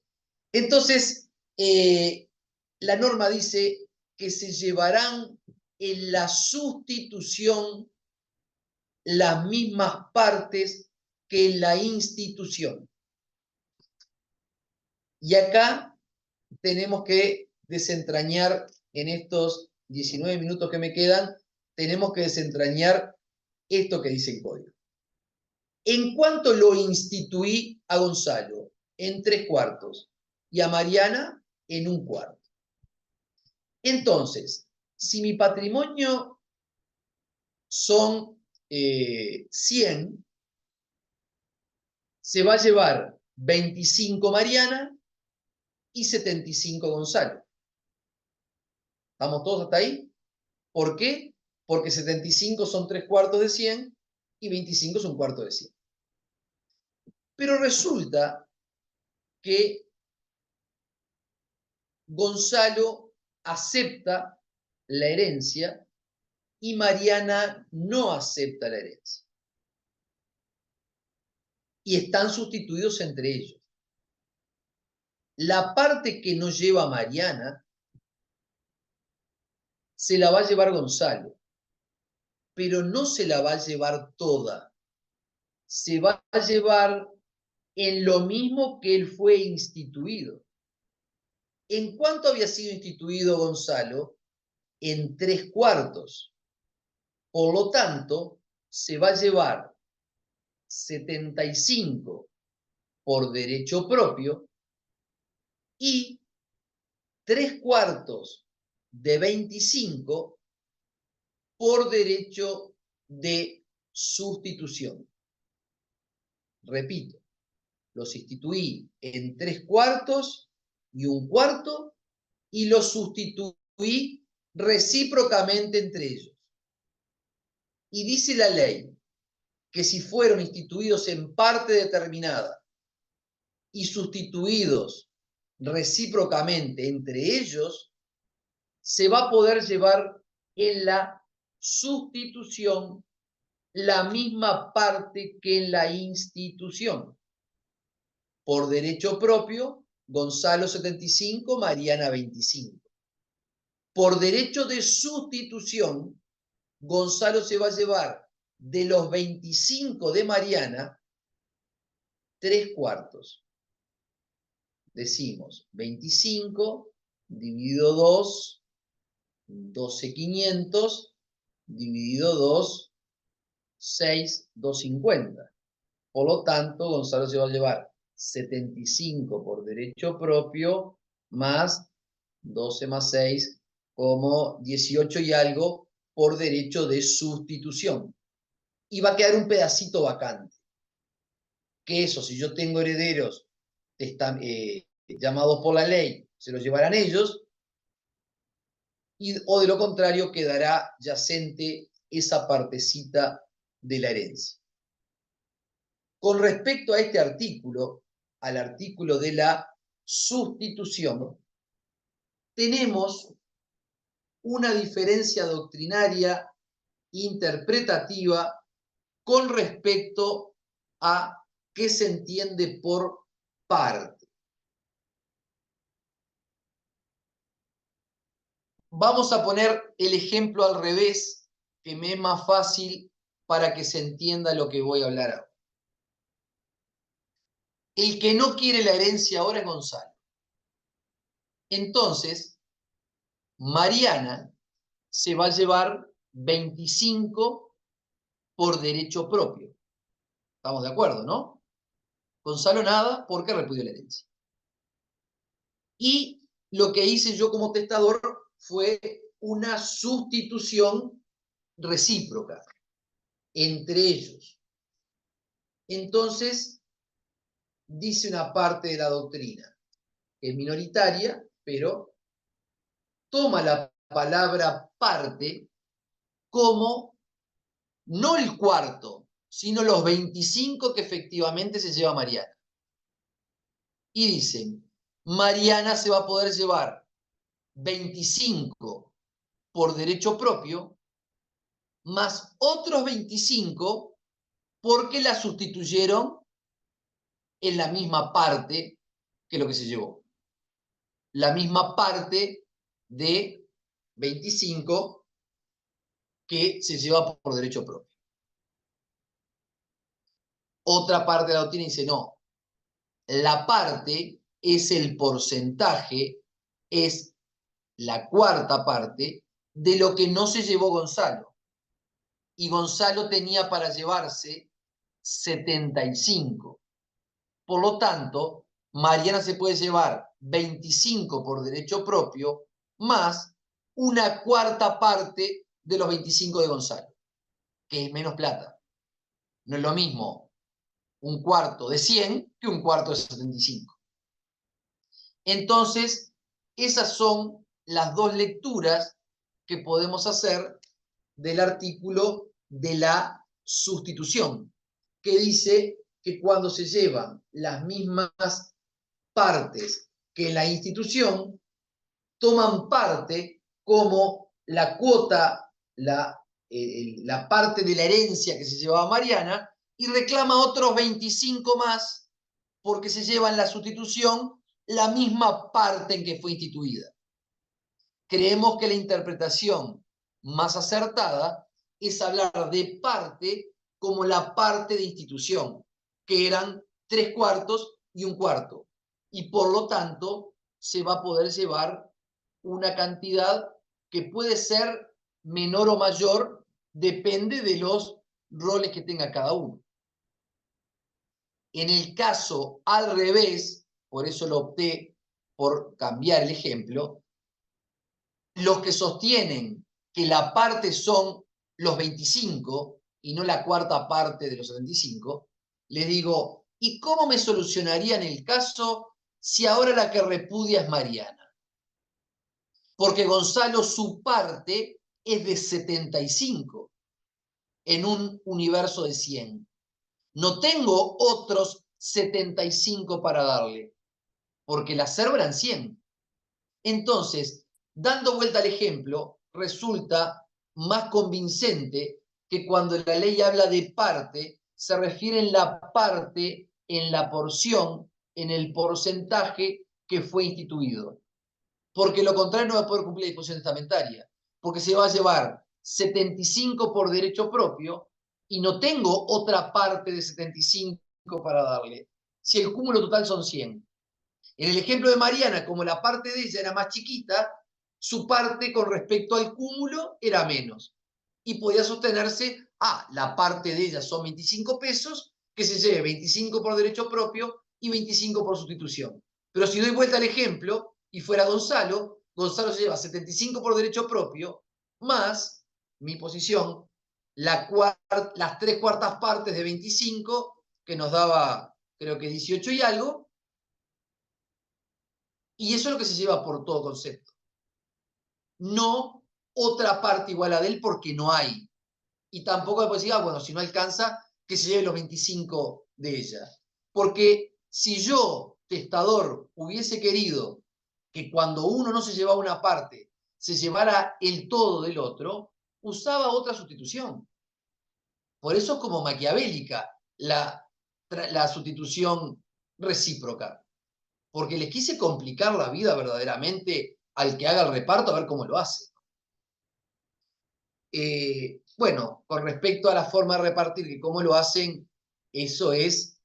Entonces, la norma dice que se llevarán en la sustitución las mismas partes que en la institución. Y acá tenemos que desentrañar, en estos 19 minutos que me quedan, tenemos que desentrañar esto que dice el código. En cuanto lo instituí a Gonzalo en 3/4 y a Mariana en 1/4. Entonces, si mi patrimonio son 100, se va a llevar 25 Mariana y 75 Gonzalo. ¿Estamos todos hasta ahí? ¿Por qué? Porque 75 son 3/4 de 100 y 25 es 1/4 de 100. Pero resulta que Gonzalo acepta la herencia y Mariana no acepta la herencia. Y están sustituidos entre ellos. La parte que no lleva Mariana se la va a llevar Gonzalo, pero no se la va a llevar toda. Se va a llevar en lo mismo que él fue instituido. ¿En cuánto había sido instituido Gonzalo? En 3/4. Por lo tanto, se va a llevar 75 por derecho propio y 3/4 de 25 por derecho de sustitución. Repito, los instituí en 3/4 y 1/4 y los sustituí recíprocamente entre ellos. Y dice la ley que si fueron instituidos en parte determinada y sustituidos recíprocamente entre ellos, se va a poder llevar en la sustitución la misma parte que en la institución. Por derecho propio, Gonzalo 75, Mariana 25. Por derecho de sustitución, Gonzalo se va a llevar de los 25 de Mariana 3/4. Decimos 25 dividido 2, 12.500, dividido 2, 6, 250. Por lo tanto, Gonzalo se va a llevar 75 por derecho propio, más 12 más 6, como 18 y algo por derecho de sustitución. Y va a quedar un pedacito vacante. Que eso, si yo tengo herederos llamados por la ley, se los llevarán ellos, o de lo contrario quedará yacente esa partecita de la herencia. Con respecto a este artículo, al artículo de la sustitución, tenemos una diferencia doctrinaria interpretativa con respecto a qué se entiende por parte. Vamos a poner el ejemplo al revés, que me es más fácil para que se entienda lo que voy a hablar ahora. El que no quiere la herencia ahora es Gonzalo. Entonces, Mariana se va a llevar 25 por derecho propio. ¿Estamos de acuerdo, no? Gonzalo nada porque repudió la herencia. Y lo que hice yo como testador fue una sustitución recíproca entre ellos. Entonces, dice una parte de la doctrina, que es minoritaria, pero toma la palabra parte como no el cuarto, sino los 25 que efectivamente se lleva Mariana. Y dicen, Mariana se va a poder llevar 25 por derecho propio, más otros 25 porque la sustituyeron en la misma parte que lo que se llevó. La misma parte de 25 que se lleva por derecho propio. Otra parte de la doctrina dice, no, la parte es el porcentaje, es la cuarta parte de lo que no se llevó Gonzalo. Y Gonzalo tenía para llevarse 75. Por lo tanto, Mariana se puede llevar 25 por derecho propio, más una cuarta parte de los 25 de Gonzalo, que es menos plata. No es lo mismo un cuarto de 100 que un cuarto de 75. Entonces, esas son las dos lecturas que podemos hacer del artículo de la sustitución, que dice que cuando se llevan las mismas partes que en la institución, toman parte como la cuota, la parte de la herencia que se llevaba Mariana, y reclama otros 25 más porque se lleva en la sustitución la misma parte en que fue instituida. Creemos que la interpretación más acertada es hablar de parte como la parte de institución, que eran 3/4 y 1/4. Y por lo tanto, se va a poder llevar una cantidad que puede ser menor o mayor, depende de los roles que tenga cada uno. En el caso al revés, por eso lo opté por cambiar el ejemplo, los que sostienen que la parte son los 25 y no la cuarta parte de los 75, les digo, ¿y cómo me solucionarían el caso si ahora la que repudia es Mariana? Porque Gonzalo, su parte es de 75 en un universo de 100. No tengo otros 75 para darle, porque la acervo eran 100. Entonces, dando vuelta al ejemplo, resulta más convincente que cuando la ley habla de parte, se refiere en la parte, en la porción, en el porcentaje que fue instituido. Porque lo contrario no va a poder cumplir la disposición testamentaria, porque se va a llevar 75 por derecho propio y no tengo otra parte de 75 para darle, si el cúmulo total son 100. En el ejemplo de Mariana, como la parte de ella era más chiquita, su parte con respecto al cúmulo era menos. Y podía sostenerse, la parte de ella son 25 pesos, que se lleve 25 por derecho propio y 25 por sustitución. Pero si doy vuelta al ejemplo y fuera Gonzalo, Gonzalo se lleva 75 por derecho propio, más mi posición, las 3/4 partes de 25, que nos daba, creo que 18 y algo, y eso es lo que se lleva por todo concepto. No otra parte igual a de él porque no hay. Y tampoco después decir, bueno, si no alcanza, que se lleve los 25 de ella. Porque si yo, testador, hubiese querido que cuando uno no se llevaba una parte, se llevara el todo del otro, usaba otra sustitución. Por eso es como maquiavélica la sustitución recíproca. Porque les quise complicar la vida verdaderamente al que haga el reparto, a ver cómo lo hace. Bueno, con respecto a la forma de repartir, que cómo lo hacen, eso es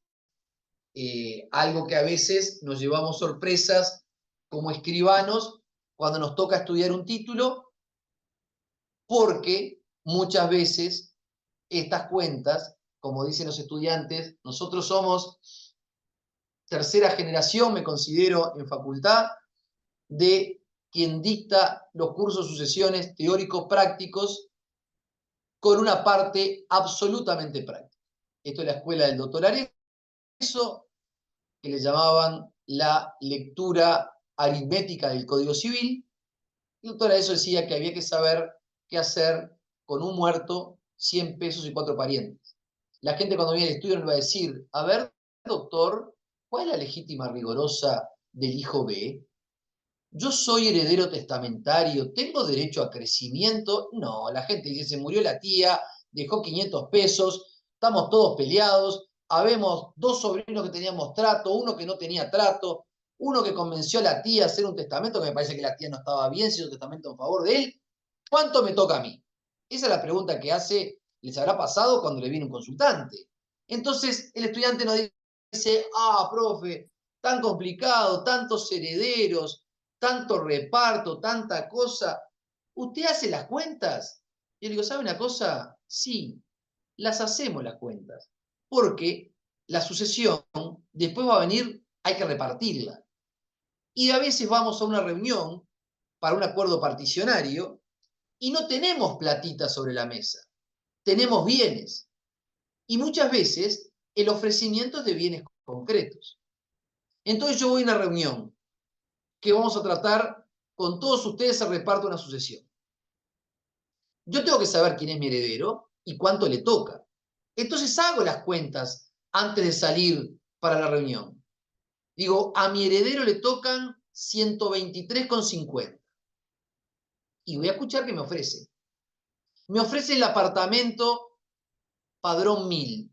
algo que a veces nos llevamos sorpresas como escribanos cuando nos toca estudiar un título, porque muchas veces estas cuentas, como dicen los estudiantes, nosotros somos tercera generación, me considero en facultad, de quien dicta los cursos sucesiones teórico-prácticos con una parte absolutamente práctica. Esto es la escuela del doctor Arezzo, que le llamaban la lectura aritmética del Código Civil. El doctor Arezzo decía que había que saber qué hacer con un muerto, 100 pesos y 4 parientes. La gente cuando viene al estudio nos va a decir, a ver, doctor, ¿cuál es la legítima rigorosa del hijo B? Yo soy heredero testamentario, ¿tengo derecho a crecimiento? No, la gente dice, se murió la tía, dejó 500 pesos, estamos todos peleados, habemos 2 sobrinos que teníamos trato, uno que no tenía trato, uno que convenció a la tía a hacer un testamento, que me parece que la tía no estaba bien, si hizo un testamento en favor de él, ¿cuánto me toca a mí? Esa es la pregunta que hace, les habrá pasado cuando le viene un consultante. Entonces el estudiante nos dice, profe, tan complicado, tantos herederos, tanto reparto, tanta cosa. ¿Usted hace las cuentas? Y yo le digo, ¿sabe una cosa? Sí, las hacemos las cuentas. Porque la sucesión después va a venir, hay que repartirla. Y a veces vamos a una reunión para un acuerdo particionario y no tenemos platita sobre la mesa. Tenemos bienes. Y muchas veces el ofrecimiento es de bienes concretos. Entonces yo voy a una reunión que vamos a tratar con todos ustedes el reparto de una sucesión. Yo tengo que saber quién es mi heredero y cuánto le toca. Entonces hago las cuentas antes de salir para la reunión. Digo, a mi heredero le tocan 123,50. Y voy a escuchar qué me ofrece. Me ofrece el apartamento Padrón 1000.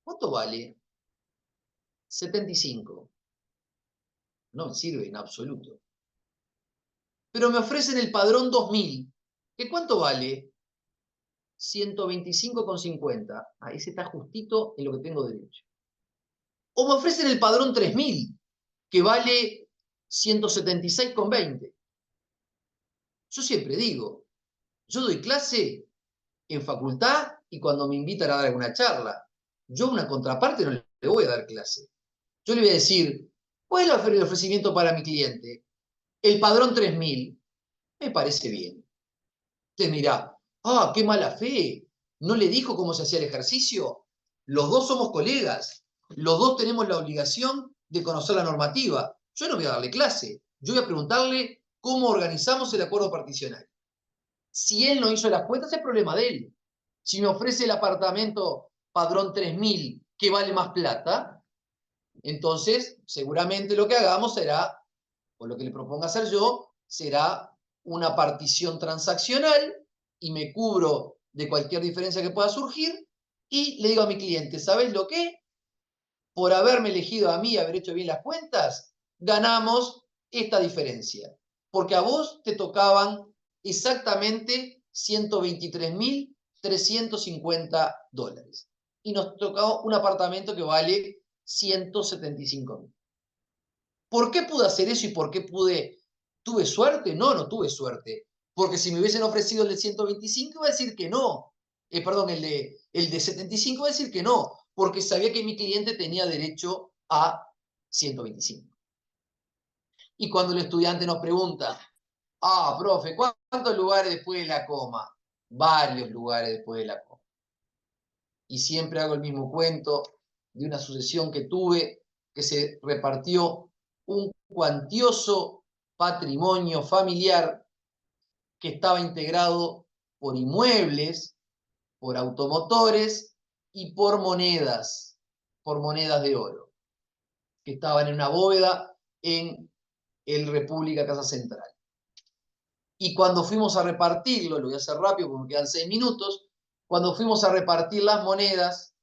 ¿Cuánto vale? 75. No me sirve en absoluto. Pero me ofrecen el Padrón 2000. ¿Qué cuánto vale? 125,50. Ese está justito en lo que tengo derecho. O me ofrecen el Padrón 3000, que vale 176,20. Yo siempre digo, yo doy clase en facultad y cuando me invitan a dar alguna charla. Yo a una contraparte no le voy a dar clase. Yo le voy a decir, ¿cuál es el ofrecimiento para mi cliente? El Padrón 3000. Me parece bien. Usted dirá, qué mala fe. ¿No le dijo cómo se hacía el ejercicio? Los dos somos colegas. Los dos tenemos la obligación de conocer la normativa. Yo no voy a darle clase. Yo voy a preguntarle cómo organizamos el acuerdo particionario. Si él no hizo las cuentas, es problema de él. Si me ofrece el apartamento Padrón 3000 que vale más plata, Entonces, seguramente lo que hagamos será, o lo que le proponga hacer yo, será una partición transaccional y me cubro de cualquier diferencia que pueda surgir y le digo a mi cliente, ¿sabes lo que? Por haberme elegido a mí, haber hecho bien las cuentas, ganamos esta diferencia. Porque a vos te tocaban exactamente $123.350. Y nos tocó un apartamento que vale $175.000. ¿Por qué pude hacer eso y por qué tuve suerte? No, no tuve suerte. Porque si me hubiesen ofrecido el de 125, iba a decir que no. Perdón, el de 75 iba a decir que no, porque sabía que mi cliente tenía derecho a 125. Y cuando el estudiante nos pregunta, profe, ¿cuántos lugares después de la coma? Varios lugares después de la coma. Y siempre hago el mismo cuento de una sucesión que tuve, que se repartió un cuantioso patrimonio familiar que estaba integrado por inmuebles, por automotores y por monedas de oro, que estaban en una bóveda en el República Casa Central. Y cuando fuimos a repartirlo, lo voy a hacer rápido porque me quedan 6 minutos, cuando fuimos a repartir las monedas,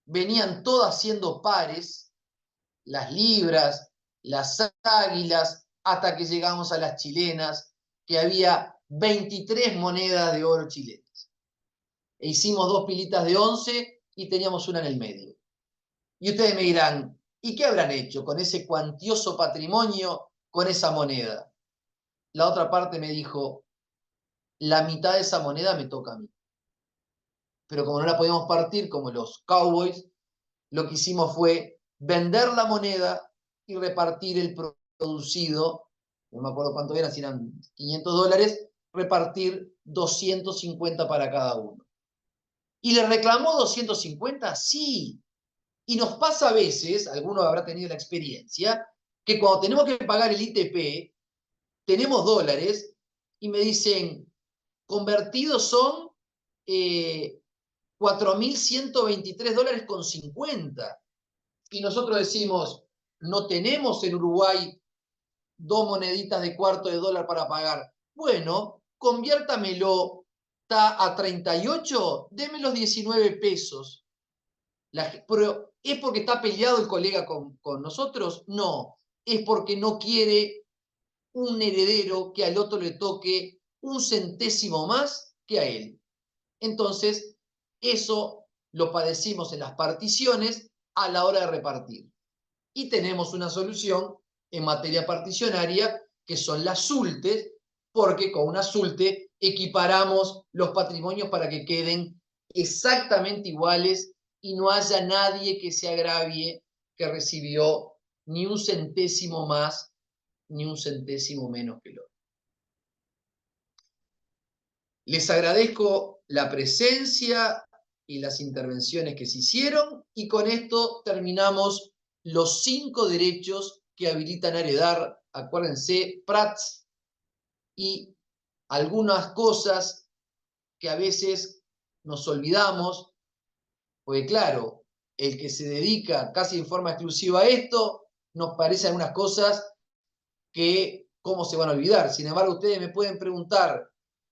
venían todas siendo pares, las libras, las águilas, hasta que llegamos a las chilenas, que había 23 monedas de oro chilenas. E hicimos 2 pilitas de 11 y teníamos una en el medio. Y ustedes me dirán, ¿y qué habrán hecho con ese cuantioso patrimonio, con esa moneda? La otra parte me dijo, la mitad de esa moneda me toca a mí. Pero como no la podíamos partir como los cowboys, lo que hicimos fue vender la moneda y repartir el producido, no me acuerdo cuánto era, si eran $500, repartir 250 para cada uno. ¿Y le reclamó 250? Sí. Y nos pasa a veces, alguno habrá tenido la experiencia, que cuando tenemos que pagar el ITP, tenemos dólares y me dicen, convertidos son $4.123,50. Y nosotros decimos, no tenemos en Uruguay 2 moneditas de cuarto de dólar para pagar. Bueno, conviértamelo, está a 38, deme los 19 pesos. Pero ¿es porque está peleado el colega con nosotros? No, es porque no quiere un heredero que al otro le toque un centésimo más que a él. Entonces, eso lo padecimos en las particiones a la hora de repartir. Y tenemos una solución en materia particionaria, que son las sultes, porque con una sulte equiparamos los patrimonios para que queden exactamente iguales y no haya nadie que se agravie que recibió ni un centésimo más ni un centésimo menos que el otro. Les agradezco la presencia y las intervenciones que se hicieron y con esto terminamos los 5 derechos que habilitan a heredar. Acuérdense, Prats, y algunas cosas que a veces nos olvidamos, porque claro, el que se dedica casi en forma exclusiva a esto, nos parecen algunas cosas que cómo se van a olvidar. Sin embargo, ustedes me pueden preguntar,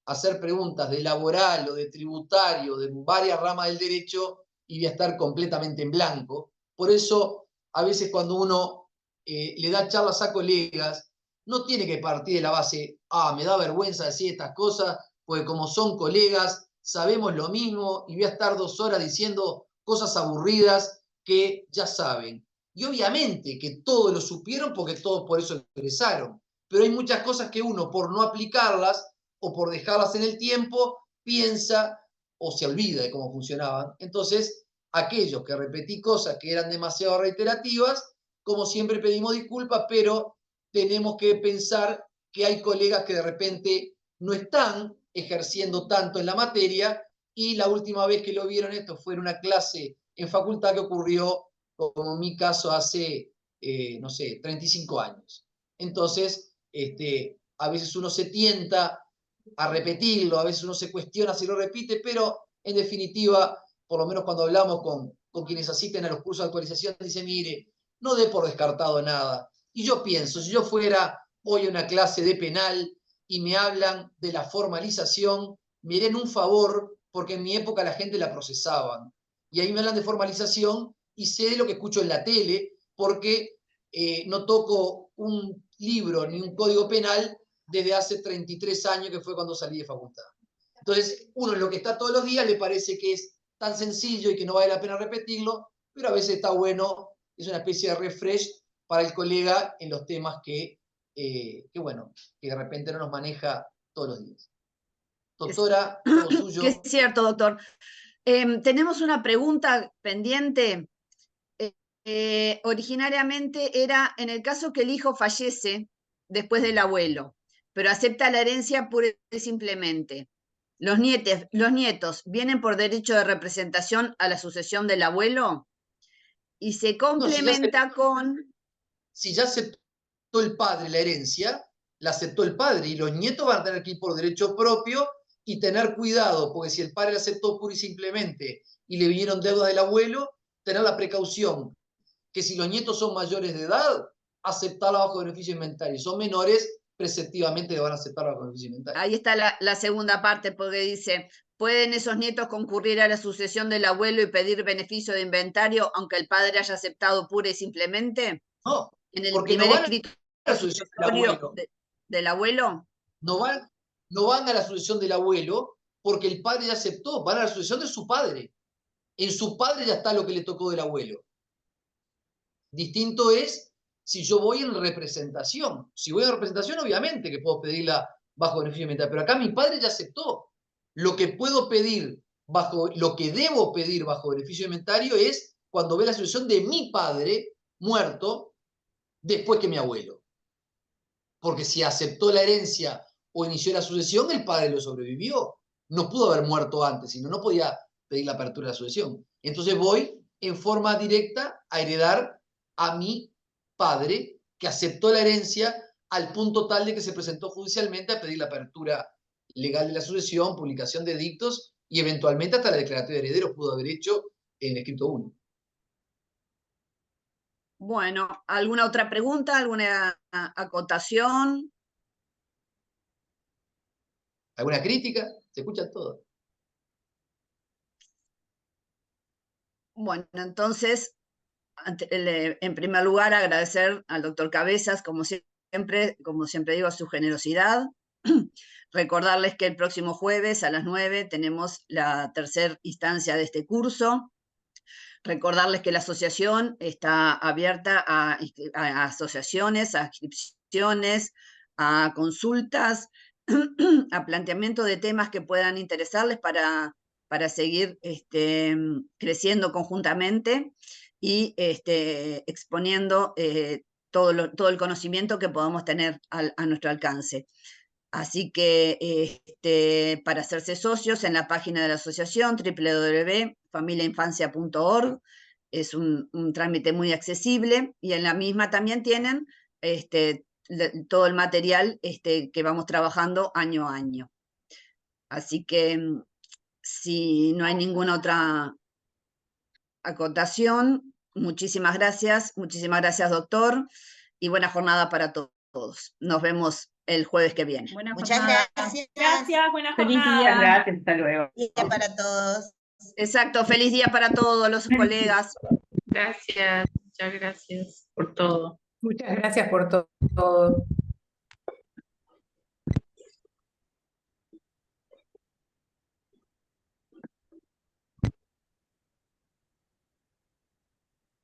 hacer preguntas de laboral o de tributario, de varias ramas del derecho, y voy a estar completamente en blanco. Por eso, a veces cuando uno le da charlas a colegas, no tiene que partir de la base, me da vergüenza decir estas cosas, porque como son colegas, sabemos lo mismo, y voy a estar 2 horas diciendo cosas aburridas que ya saben. Y obviamente que todos lo supieron porque todos por eso egresaron. Pero hay muchas cosas que uno, por no aplicarlas o por dejarlas en el tiempo, piensa o se olvida de cómo funcionaban. Entonces, aquellos que repetí cosas que eran demasiado reiterativas, como siempre pedimos disculpas, pero tenemos que pensar que hay colegas que de repente no están ejerciendo tanto en la materia y la última vez que lo vieron esto fue en una clase en facultad que ocurrió, como en mi caso, hace, no sé, 35 años. Entonces, a veces uno se tienta a repetirlo, a veces uno se cuestiona si lo repite, pero en definitiva, por lo menos cuando hablamos con quienes asisten a los cursos de actualización, dice, mire, no dé por descartado nada. Y yo pienso, si yo fuera hoy a una clase de penal y me hablan de la formalización, me harían un favor, porque en mi época la gente la procesaban. Y ahí me hablan de formalización y sé de lo que escucho en la tele, porque no toco un libro ni un código penal desde hace 33 años, que fue cuando salí de facultad. Entonces, uno en lo que está todos los días le parece que es tan sencillo y que no vale la pena repetirlo, pero a veces está bueno, es una especie de refresh para el colega en los temas que bueno, que de repente no nos maneja todos los días. Doctora, todo suyo. Que es cierto, doctor. Tenemos una pregunta pendiente. Originariamente era en el caso que el hijo fallece después del abuelo, pero acepta la herencia pura y simplemente. ¿Los nietos vienen por derecho de representación a la sucesión del abuelo? Y se complementa con... Si ya aceptó el padre la herencia, la aceptó el padre, y los nietos van a tener que ir por derecho propio y tener cuidado, porque si el padre la aceptó pura y simplemente y le vinieron deudas del abuelo, tener la precaución que si los nietos son mayores de edad, aceptarla bajo beneficio de inventario. Si son menores, preceptivamente van a aceptar bajo beneficio de inventario. Ahí está la segunda parte, porque dice, ¿pueden esos nietos concurrir a la sucesión del abuelo y pedir beneficio de inventario, aunque el padre haya aceptado pura y simplemente? No, En el porque primer no van escrito a la sucesión del abuelo. Del abuelo. No van a la sucesión del abuelo porque el padre ya aceptó, van a la sucesión de su padre. En su padre ya está lo que le tocó del abuelo. Distinto es si yo voy en representación. Si voy en representación, obviamente que puedo pedirla bajo beneficio de inventario, pero acá mi padre ya aceptó. Lo que puedo pedir lo que debo pedir bajo beneficio de inventario es cuando ve la sucesión de mi padre muerto después que mi abuelo. Porque si aceptó la herencia o inició la sucesión, el padre lo sobrevivió. No pudo haber muerto antes, sino no podía pedir la apertura de la sucesión. Entonces voy en forma directa a heredar a mi padre, que aceptó la herencia al punto tal de que se presentó judicialmente a pedir la apertura legal de la sucesión, publicación de edictos y eventualmente hasta la declaratoria de herederos pudo haber hecho en escrito 1. Bueno, ¿alguna otra pregunta? ¿Alguna acotación? ¿Alguna crítica? Se escucha todo. Bueno, entonces, en primer lugar, agradecer al doctor Cabezas, como siempre digo, su generosidad. Recordarles que el próximo jueves a las 9 tenemos la tercera instancia de este curso. Recordarles que la asociación está abierta a asociaciones, a inscripciones, a consultas, a planteamiento de temas que puedan interesarles para seguir creciendo conjuntamente y exponiendo todo el conocimiento que podamos tener a nuestro alcance. Así que para hacerse socios en la página de la asociación www.familiainfancia.org es un trámite muy accesible y en la misma también tienen todo el material que vamos trabajando año a año. Así que si no hay ninguna otra acotación, muchísimas gracias, doctor, y buena jornada para todos. Nos vemos el jueves que viene. Muchas gracias. Gracias, buena Feliz jornada. día. Gracias, hasta luego. Día para todos. Exacto, feliz día para todos los colegas. Gracias, muchas gracias por todo. Muchas gracias por todo.